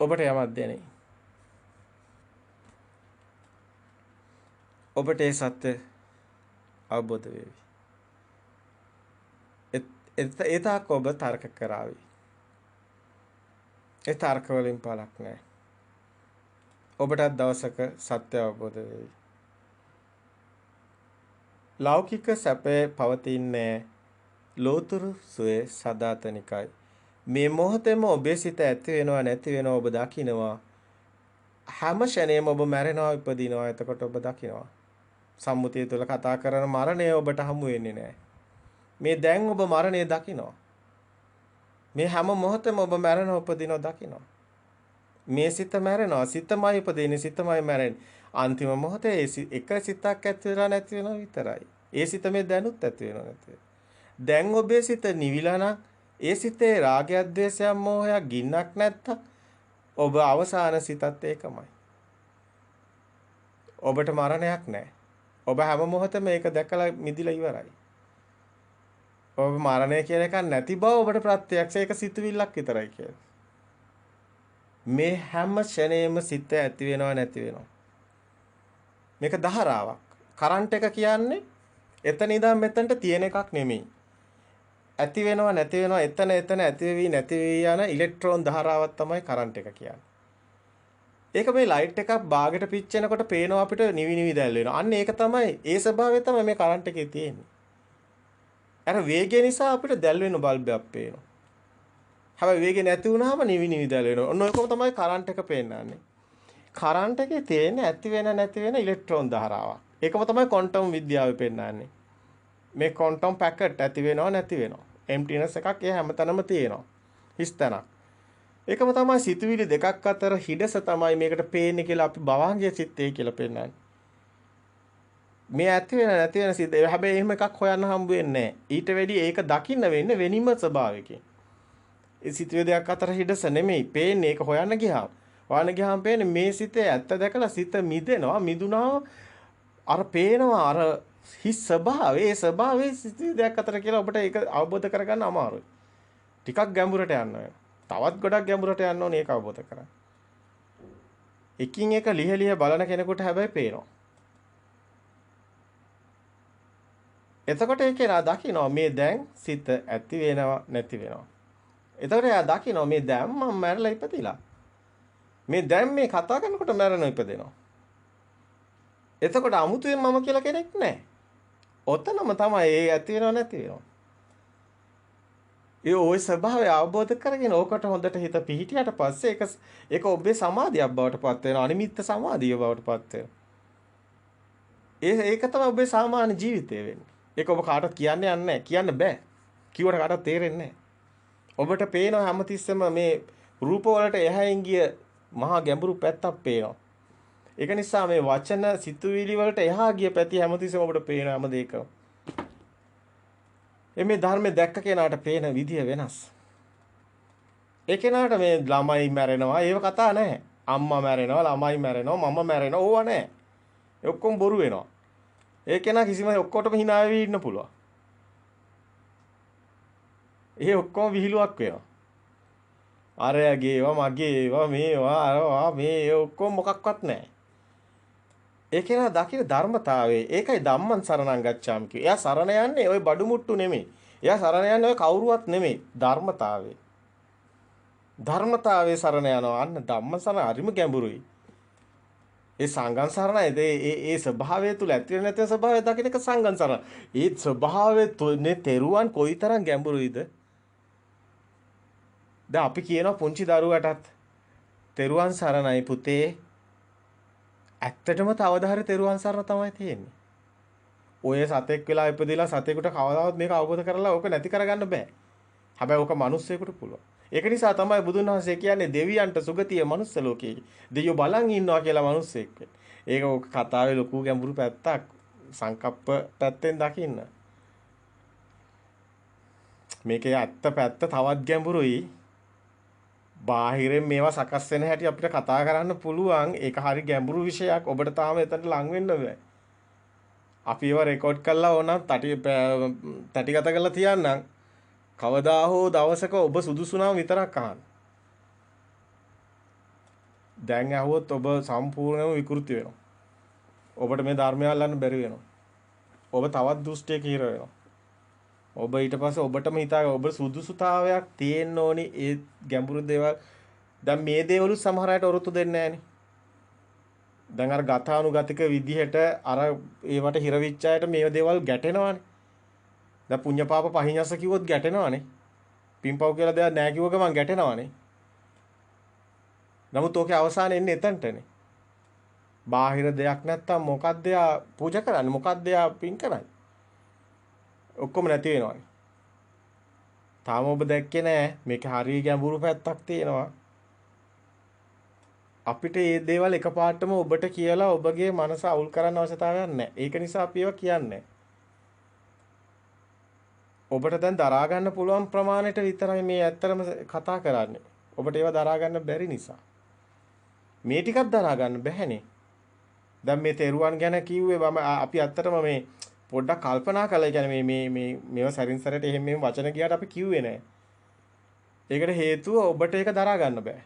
ඔබට යමක් දැනේ. ඔබට ඒ සත්‍ය අවබෝධ වේවි. ඒ තාක් ඔබ තර්ක කරાવી. ඒ තර්ක වලින් පළක් නැහැ. ඔබට දවසක සත්‍ය අවබෝධ වේවි. ලෞකික සැපේ පවතින්නේ ලෝතුරු සුවේ සදාතනිකයි. මේ මොහොතේම ඔබේ සිත ඇති වෙනවා නැති වෙනවා ඔබ දකිනවා. හැම ෂණේම ඔබ මැරෙනවා ඉපදිනවා. එතකොට ඔබ දකිනවා. සම්මුතිය තුළ කතා කරන මරණය ඔබට හමු වෙන්නේ නැහැ. මේ දැන් ඔබ මරණය දකිනවා. මේ හැම මොහොතෙම ඔබ මැරෙනවා උපදිනවා දකිනවා. මේ සිත මැරෙනවා. සිතමයි උපදින්නේ සිතමයි මැරෙන්නේ. අන්තිම මොහොතේ එක සිතක් ඇති වෙලා නැති වෙනවා විතරයි. ඒ සිත මේ දැනුත් ඇති වෙනවා නැති වෙනවා. දැන් ඔබේ සිත නිවිලා නම් ඒ සිතේ රාගයක් ද්වේෂයක් මෝහයක් ගින්නක් නැත්තම් ඔබ අවසාන සිතත් ඒකමයි. ඔබට මරණයක් නැහැ. ඔබ හැම මොහොතෙම මේක දැකලා මිදිලා ඉවරයි. ඔබ මරණය කියන එක නැති බව ඔබට ප්‍රත්‍යක්ෂ ඒක සිතුවිල්ලක් විතරයි කියලා. මේ හැම ෂණේම සිත ඇති වෙනව නැති වෙනව. මේක ධාරාවක්. කරන්ට් එක කියන්නේ එතන ඉඳන් මෙතනට තියෙන එකක් නෙමෙයි. ඇති වෙනව නැති වෙනව එතන ඇති වෙවි නැති වෙවි යන ඉලෙක්ට්‍රෝන ධාරාවක් තමයි කරන්ට් එක කියන්නේ. ඒක මේ ලයිට් එකක් බාගෙට පිච්චෙනකොට පේනවා අපිට නිවි නිවි දැල් වෙනවා. අන්න ඒක තමයි ඒ ස්වභාවය තමයි මේ කරන්ට් එකේ තියෙන්නේ. අර වේගය නිසා අපිට දැල් වෙන බල්බයක් පේනවා. හැබැයි වේගය නැති වුනහම නිවි නිවි දැල් වෙනවා. ඔන්න ඔයකම තමයි කරන්ට් එක පේන්නන්නේ. කරන්ට් එකේ තියෙන ඇති වෙන නැති වෙන ඉලෙක්ට්‍රෝන ධාරාවක්. ඒකම තමයි ක්වොන්ටම් විද්‍යාවේ පෙන්නන්නේ. මේ ක්වොන්ටම් පැකට් ඇති වෙනව නැති වෙනව. එම්ප්ටිනස් එකක් ඒ හැමතැනම තියෙනවා. හිස් තැනක්. ඒකම තමයි සිතුවිලි දෙකක් අතර හිඩස තමයි මේකට පේන්නේ කියලා අපි භවංගයේ සිත්තේ කියලා පෙන්නන්නේ. මේ ඇති වෙන නැති වෙන සිත් හැබැයි එහෙම එකක් හොයන්න හම්බ වෙන්නේ නැහැ. ඊට වැඩි ඒක දකින්න වෙන්නේ වෙනිම ස්වභාවයකින්. ඒ සිතුවිලි දෙකක් අතර හිඩස නෙමෙයි පේන්නේ ඒක හොයන්න ගියාම. හොයන්න ගියාම පේන්නේ මේ සිතේ ඇත්ත දැකලා සිත මිදෙනවා මිදුණා අර පේනවා අර හිස් ස්වභාවය ඒ ස්වභාවයේ සිතුවිලි දෙකක් අතර කියලා ඔබට ඒක අවබෝධ කරගන්න අමාරුයි. ටිකක් ගැඹුරට යන්න වෙනවා. තවත් ගොඩක් ගැඹුරට යන්න ඕනේ ඒක අවබෝධ කරගන්න. එකින් එක ලිහලිය බලන කෙනෙකුට හැබැයි පේනවා. එතකොට ඒකේ නා දකින්නවා මේ දැන් සිත ඇති වෙනවා නැති වෙනවා. එතකොට එයා දකින්නවා මේ දැන් මම මැරලා ඉපදිලා. මේ දැන් මේ කතා කරනකොට මැරෙන ඉපදෙනවා. එතකොට 아무තුවෙන් මම කියලා කෙනෙක් නැහැ. ඔතනම තමයි ඒ ඇති වෙනව නැති වෙනව. ඒ ওই ස්වභාවය අවබෝධ කරගෙන ඕකට හොඳට හිත පිහිටියට පස්සේ ඒක ඔබේ සමාධියක් බවට පත් වෙනවා. අනිමිත්ත සමාධිය බවට පත් වෙනවා. ඒක තමයි ඔබේ සාමාන්‍ය ජීවිතය වෙන්නේ. ඒක ඔබ කාටවත් කියන්න යන්නේ නැහැ. කියන්න බෑ. කිව්වට කාටවත් තේරෙන්නේ නැහැ. ඔබට පේනවා හැමතිස්සෙම මේ රූප වලට එහායින් ගිය මහා ගැඹුරු පැත්තක් පේනවා. ඒක නිසා මේ වචන සිතුවිලි වලට එහා ගිය පැති හැමතිස්සෙම ඔබට පේන හැම දෙයකම. මේ ධර්මයේ දැක්ක කෙනාට පේන විදිය වෙනස්. ඒ කෙනාට මේ ළමයි මැරෙනවා ඒව කතා නැහැ. අම්මා මැරෙනවා ළමයි මැරෙනවා මම මැරෙනවා ඕවා නැහැ. ඒ ඔක්කොම බොරු වෙනවා. ඒ කෙනා කිසිම ඔක්කොටම hina වෙවි ඉන්න පුළුවන්. ඒ ඔක්කොම විහිළුවක් වෙනවා. අරයාගේ ඒවා මගේ ඒවා මේවා අරවා මේ ඔක්කොම මොකක්වත් නැහැ. ඒ කෙනා දකින ධර්මතාවයේ ඒකයි ධම්මං සරණං ගච්ඡාමි කිය. එයා සරණ යන්නේ ওই බඩු මුට්ටු නෙමෙයි. එයා සරණ යන්නේ ඔය කවුරුවත් නෙමෙයි. ධර්මතාවයේ. ධර්මතාවයේ සරණ යනවා. අන්න ධම්ම සරණ හරිම ගැඹුරුයි. ඒ සංගම් සරණයි ඒ ස්වභාවය තුල ඇති වෙන නැති ස්වභාවය දකින්න එක සංගම් සරණ. ඒ ස්වභාවයේ තුනේ තෙරුවන් කොයිතරම් ගැඹුරුයිද? දැන් අපි කියනවා පුංචි දරුවටත් තෙරුවන් සරණයි පුතේ. ඇත්තටම තවදාහරි තෙරුවන් සරණ තමයි තියෙන්නේ. ඔය සතෙක් වෙලා ඉපදිලා සතෙකුට කවදාවත් මේක අවබෝධ කරලා ඕක නැති කරගන්න බෑ. හැබැයි ඕක මිනිස්සෙකුට පුළුවන්. ඒක නිසා තමයි බුදුන් වහන්සේ කියන්නේ දෙවියන්ට සුගතිය මනුස්ස ලෝකයේ. දෙවියෝ බලන් ඉන්නවා කියලා මිනිස්සෙක්. ඒක ඕක කතාවේ ලොකු ගැඹුරු පැත්තක් සංකප්ප පැත්තෙන් දකින්න. මේකේ ඇත්ත පැත්ත තවත් ගැඹුරුයි. බාහිරෙන් මේවා සකස් වෙන හැටි අපිට කතා කරන්න පුළුවන්. ඒක හරි ගැඹුරු විෂයක්. ඔබට තාම එතනට ලං වෙන්න බෑ. අපි ඒවා රෙකෝඩ් කරලා ඕනනම් තටිගත කරලා තියන්නම්. කවදා හෝ දවසක ඔබ සුදුසු නම් විතරක් අහන්න. දැන් ඇහුවොත් ඔබ සම්පූර්ණයෙන්ම විකෘති වෙනවා. ඔබට මේ ධර්මය අල්ලන්න බැරි වෙනවා. ඔබ තවත් දුෂ්ටයෙක් හිර වෙනවා. ඔබ ඊට පස්සේ ඔබටම හිතාගන්න ඔබ සුදුසුතාවයක් තියෙන්න ඕනි ඒ ගැඹුරු දේවල්. දැන් මේ දේවලු සමහර අයට ඔරොත්තු දෙන්නේ නැහනේ. දැන් අර ගතානුගතික විදිහට අර ඒවට හිර වෙච්ච අයට මේ දේවල් ගැටෙනවානේ. දැන් පුඤ්ඤ පාප පහිඤ්ඤස කිව්වොත් ගැටෙනවානේ. පින්පව් කියලා දෙයක් නැහැ කිව්ව ගමන් ගැටෙනවානේ. නමුත් ඕකේ අවසානය එන්නේ එතනටනේ. බාහිර දෙයක් නැත්තම් මොකද්ද යා පූජා කරන්නේ? මොකද්ද යා පින් කරන්නේ? ඔක්කොම නැති වෙනවානේ. තාම ඔබ දැක්කේ නැහැ. මේක හරිය ගැඹුරු පැත්තක් තියෙනවා. අපිට මේ දේවල් එකපාරටම ඔබට කියලා ඔබගේ මනස අවුල් කරන්න අවශ්‍යතාවයක් නැහැ. ඒක නිසා අපි ඒවා කියන්නේ. ඔබට දැන් දරා ගන්න පුළුවන් ප්‍රමාණයට විතරයි මේ ඇත්තටම කතා කරන්නේ. ඔබට ඒවා දරා ගන්න බැරි නිසා. මේ ටිකක් දරා ගන්න බැහැනේ. දැන් මේ තෙරුවන් ගැන කිව්වේ මම අපි ඇත්තටම මේ පොඩ්ඩක් කල්පනා කළා. ඒ කියන්නේ මේ මේව සරින් සරට එහෙම මෙහෙම වචන ගියාට අපි කිව්වේ නෑ. ඒකට හේතුව ඔබට ඒක දරා ගන්න බෑ.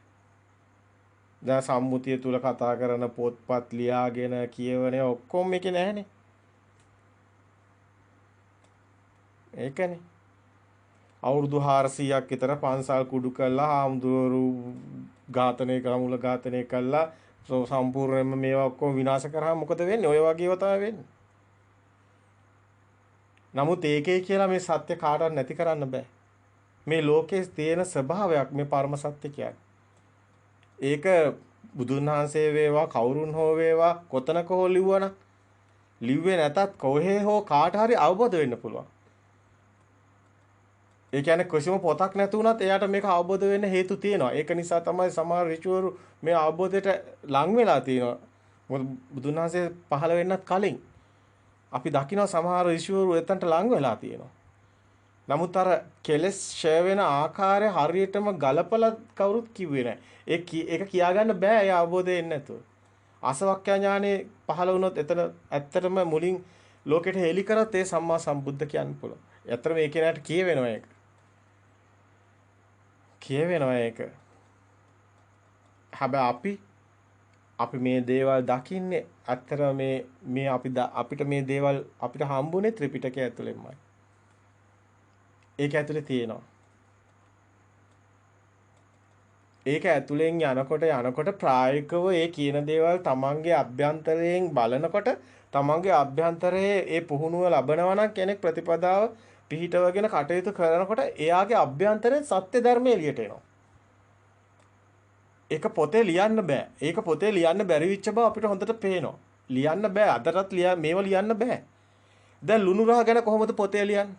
දැන් සම්මුතිය තුල කතා කරන පොත්පත් ලියාගෙන කියවනේ ඔක්කොම මේකේ නැහනේ. ඒකනේ. අවුරුදු 400ක් විතර පන්සල් කුඩු කළා හාමුදුරු ඝාතනය කරමුල ඝාතනය කළා සම්පූර්ණයෙන්ම මේවා ඔක්කොම විනාශ කරාම මොකද වෙන්නේ? ඔය වගේව තමයි වෙන්නේ. නමුත් ඒකේ කියලා මේ සත්‍ය කාටවත් නැති කරන්න බෑ. මේ ලෝකයේ තියෙන ස්වභාවයක් මේ පරම සත්‍ය කියන්නේ. ඒක බුදුන් වහන්සේ වේවා කවුරුන් හෝ වේවා කොතනක හෝ ලිව්වනම් ලිව්වේ නැතත් කොහේ හෝ කාට හරි අවබෝධ වෙන්න පුළුවන්. ඒ කියන්නේ කිසිම පොතක් නැති වුණත් එයාට මේක අවබෝධ වෙන්න හේතු තියෙනවා. ඒක නිසා තමයි සමහර ඍචිවරු මේ අවබෝධයට ලං වෙලා තියෙනවා. මොකද බුදුන් වහන්සේ පහළ වෙන්නත් කලින් අපි දකිනවා සමහර ඍචිවරු එතනට ලං වෙලා තියෙනවා. නමුත් අර කෙලස් ෂය වෙන ආකාරය හරියටම ගලපලා කවුරුත් කිව්වේ නැහැ. ඒක කියාගන්න බෑ ඒ අවබෝධය එන්නේ නැතුව. ආසවක්ඛ්‍යා ඥානෙ පහළ වුණොත් එතන ඇත්තටම මුලින් ලෝකෙට හෙලි කරත් ඒ සම්මා සම්බුද්ධ කියන්න පුළුවන්. ඇත්තටම ඒ කෙනාට කියවෙනවා ඒක. කියවෙනවා ඒක. හැබැයි අපි මේ දේවල් දකින්නේ ඇත්තටම මේ අපිට මේ දේවල් අපිට හම්බුනේ ත්‍රිපිටකය ඇතුළෙන්මයි. ඒක ඇතුලේ තියෙනවා. ඒක ඇතුලෙන් යනකොට ප්‍රායෝගිකව ඒ කියන දේවල් තමන්ගේ අභ්‍යන්තරයෙන් බලනකොට තමන්ගේ අභ්‍යන්තරයේ ඒ පුහුණුව ලබනවා නම් කෙනෙක් ප්‍රතිපදාව පිහිටවගෙන කටයුතු කරනකොට එයාගේ අභ්‍යන්තරයේ සත්‍ය ධර්මය එළියට එනවා. ඒක පොතේ ලියන්න බෑ. ඒක පොතේ ලියන්න බැරි වෙච්ච බව අපිට හොඳට පේනවා. ලියන්න බෑ. අදටත් මේව ලියන්න බෑ. දැන් ලුණු රහ ගැන කොහොමද පොතේ ලියන්නේ?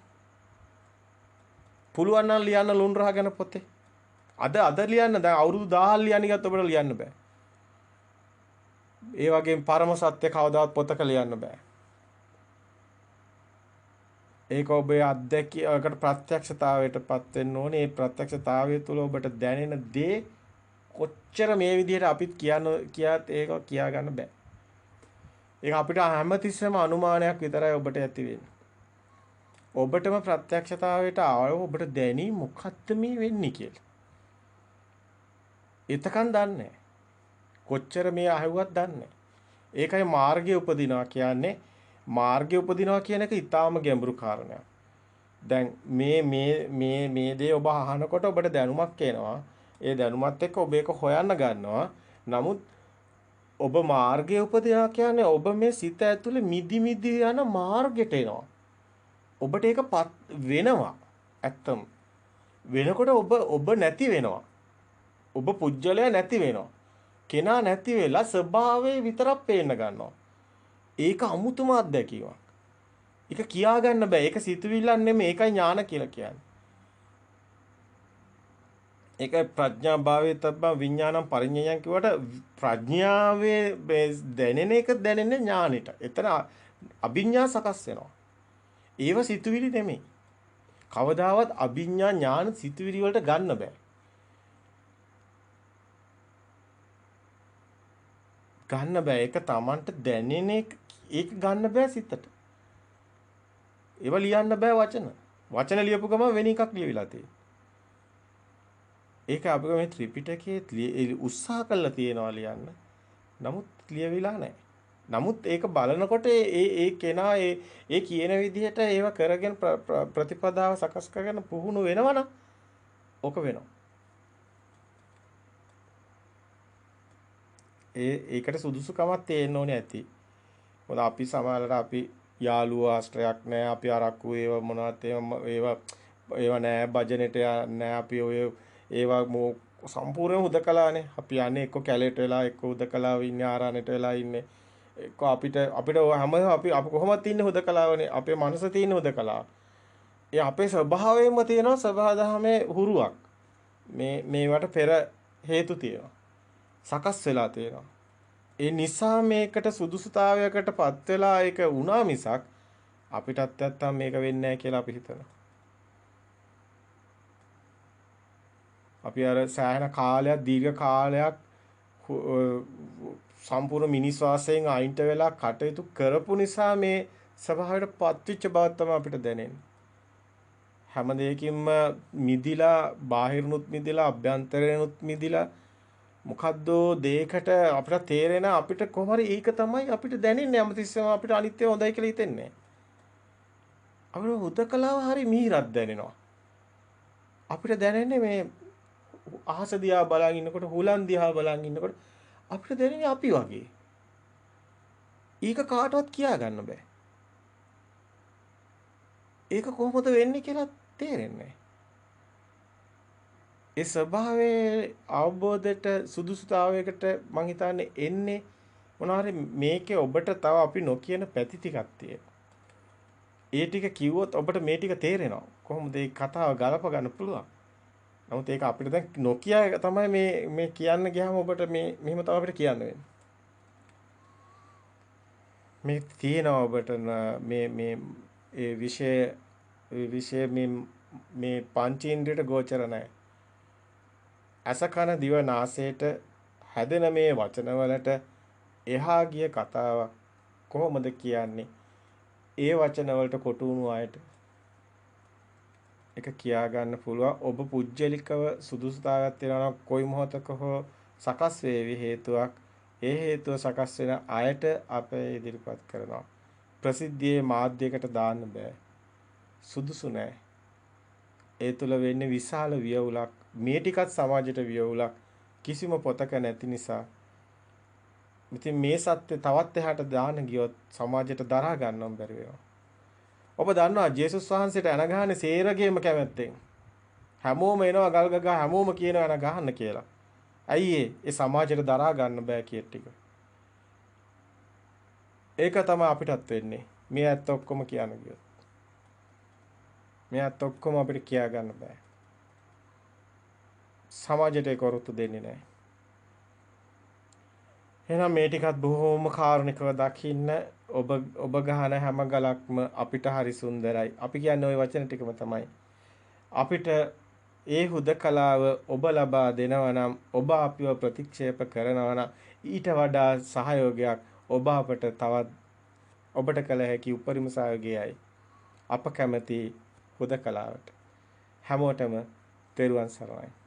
පුළුවන් නම් ලියන්න ලුණු රහ ගැන පොතේ. අද ලියන්න දැන් අවුරුදු 1000 ලියන්න ගියත් ඔබට ලියන්න බෑ. ඒ වගේම පරම සත්‍ය කවදාවත් පොතක ලියන්න බෑ. ඒක ඔබේ අත්දැකීමකට ප්‍රත්‍යක්ෂතාවයටපත් වෙන්න ඕනේ. ඒ ප්‍රත්‍යක්ෂතාවය තුළ ඔබට දැනෙන දේ කොච්චර මේ විදිහට අපිත් කියාත් ඒක කියා ගන්න බෑ. ඒක අපිට හැමතිස්සෙම අනුමානයක් විතරයි ඔබට ඇති වෙන්නේ. ඔබටම ප්‍රත්‍යක්ෂතාවයට ආව ඔබට දැනි මොකක්ද මේ වෙන්නේ කියලා. එතකන් දන්නේ කොච්චර මේ අහුවත් දන්නේ. ඒකයි මාර්ගය උපදිනවා කියන්නේ. මාර්ගය උපදිනවා කියන එක ඊටාම ගැඹුරු කාරණයක්. දැන් මේ දේ ඔබ අහනකොට ඔබට දැනුමක් එනවා. ඒ දැනුමත් එක්ක ඔබ ඒක හොයන්න ගන්නවා. නමුත් ඔබ මාර්ගය උපදිනවා කියන්නේ ඔබ මේ සිත ඇතුලේ මිදි යන මාර්ගයට එනවා. ඔබට ඒක වෙනවා. ඇත්තම වෙනකොට ඔබ නැති වෙනවා. ඔබ පුජ්‍යලයා නැති වෙනවා. කෙනා නැති වෙලා ස්වභාවයේ විතරක් පේන්න ගන්නවා. ඒක අමුතුම අත්දැකීමක්. ඒක කියා ගන්න බෑ. ඒක සිතුවිල්ලක් නෙමෙයි. ඒකයි ඥාන කියලා කියන්නේ. ඒකයි ප්‍රඥා භාවයේ තබ්බා විඥානම් පරිඥයන් කියවට ප්‍රඥාවේ දැනෙන එක දැනෙන්නේ ඥානෙට. එතන අභිඥා සකස් වෙනවා. ඒව සිතුවිලි නෙමෙයි. කවදාවත් අභිඥා ඥාන සිතුවිලි වලට ගන්න බෑ. ගන්න බෑ. ඒක Tamanට දැනෙන ඒක ගන්න බෑ සිතට. ඒව ලියන්න බෑ වචන. වචන ලියපු ගමන් වෙන එකක් ලියවිලා තියෙනවා. ඒක අපි මේ ත්‍රිපිටකයේ උත්සාහ කළා තියනවා ලියන්න. නමුත් ලියවිලා නැහැ. නමුත් ඒක බලනකොට ඒ කෙනා ඒ කියන විදිහට ඒව කරගෙන ප්‍රතිපදාව සකස් කරගෙන පුහුණු වෙනවනම් ඕක වෙනවා. ඒකට සුදුසුකමක් තියෙන්න ඕනේ ඇති. මොකද අපි සමහරවිට අපි යාළුවෝ ආශ්‍රයක් නැහැ. අපි අරක්කු ඒව මොනවත් ඒව නැහැ. භජනෙට නැහැ. අපි ඔය ඒවා සම්පූර්ණ හුදකලානේ. අපි යන්නේ එක්ක කැලේට වෙලා එක්ක හුදකලාව ඉන්නේ ආරණයට වෙලා ඉන්නේ. එක්ක අපිට හැම අපි කොහොමද ඉන්නේ හුදකලාවනේ. අපේ මනස තියෙන හුදකලාව. ඒ අපේ ස්වභාවයෙන්ම තියෙනවා සබහාදහමේ හුරුවක්. මේවට පෙර හේතු තියෙනවා. සකස් වෙලා තියෙනවා. ඒ නිසා මේකට සුදුසුතාවයකටපත් වෙලා ඒක වුණා මිසක් අපිටත් නැත්තම් මේක වෙන්නේ නැහැ කියලා අපි හිතනවා. අපි අර සෑහෙන කාලයක් දීර්ඝ කාලයක් සම්පූර්ණ මිනිස් වාසයෙන් අයින්ට වෙලා කටයුතු කරපු නිසා මේ ස්වභාවයට පත්විච්ච බව තමයි අපිට දැනෙන්නේ. හැම දෙයකින්ම මිදිලා, බාහිරනුත් මිදිලා, අභ්‍යන්තරේනුත් මිදිලා මොකද්ද දෙයකට අපිට තේරෙන අපිට කොහොම හරි ඒක තමයි අපිට දැනෙන්නේ. හැමතිස්සෙම අපිට අනිත්‍ය හොඳයි කියලා හිතෙන්නේ. අපිට හුදකලාව හරි මිහිරක් දැනෙනවා. අපිට දැනෙන්නේ මේ අහස දිහා බලන් ඉන්නකොට, හුලන් දිහා බලන් ඉන්නකොට අපිට දැනෙන්නේ අපි වගේ. ඒක කාටවත් කියා ගන්න බෑ. ඒක කොහොමද වෙන්නේ කියලා තේරෙන්නේ ඒ ස්වභාවයේ අවබෝධයට සුදුසුතාවයකට මං හිතන්නේ එන්නේ මොනවාරි මේකේ ඔබට තව අපි නොකියන පැති ටිකක් තියෙනවා. ඒ ටික කිව්වොත් ඔබට මේ ටික තේරෙනවා. කොහොමද මේ කතාව ගලප ගන්න පුළුවන්. නමුත් ඒක අපිට දැන් නොකිය තමයි මේ කියන්න ගියාම ඔබට මෙහෙම තමයි අපිට කියන්න වෙන්නේ. මේ තියෙනවා ඔබට මේ ඒ විෂය මේ පංචේන්ද්‍රයට ගෝචර නැහැ. අස කන දිව නාසයට හැදෙන මේ වචනවලට එහා ගිය කතාවක් කොහොමද කියන්නේ? ඒ වචන වලට කොටු වුණු අයට ඒක කියා ගන්න පුළුවන්. ඔබ පුජ්‍යලිකව සුදුසුතාවයක් තියනවා කොයි මොහතක හෝ සකස් වේවි හේතුවක්. ඒ හේතුව සකස් වෙන අයට අපේ ඉදිරිපත් කරනවා. ප්‍රසිද්ධියේ මාධ්‍යයකට දාන්න බෑ. සුදුසු නෑ. ඒ තුල වෙන්නේ විශාල වියවුලක්. මේ ටිකත් සමාජයට වියවුලක්. කිසිම පොතක නැති නිසා. ඉතින් මේ සත්‍ය තවත් එහාට දාන්න ගියොත් සමාජයට දරා ගන්නම බැරි වෙනවා. ඔබ දන්නවා ජේසුස් වහන්සේට එන ගහන්නේ සේරගේම කැමැත්තෙන්. හැමෝම එනවා ගල් ගගා හැමෝම කියනවා එන ගහන්න කියලා. ඇයි ඒ සමාජයට දරා ගන්න බෑ කියන ටික. ඒක තමයි අපිටත් වෙන්නේ. මේ ඇත්ත ඔක්කොම කියන්න ගියොත්. මේ ඇත්ත ඔක්කොම අපිට කියා ගන්න බෑ. සමාජයට ඒක වරුත්තු දෙන්නේ නැහැ. එහෙනම් මේ ටිකත් බොහොම කාරුණිකව දකින්න ඔබ ගහන හැම ගලක්ම අපිට හරි සුන්දරයි. අපි කියන්නේ ওই වචන ටිකම තමයි. අපිට ඒ හුදකලාව ඔබ ලබා දෙනවා නම් ඔබ අපිව ප්‍රතික්ෂේප කරනවා නම් ඊට වඩා සහයෝගයක් ඔබ අපට තවත් ඔබට කළ හැකි උපරිම සහයෝගයයි. අප කැමති හුදකලාවට. හැමෝටම තෙරුවන් සරණයි.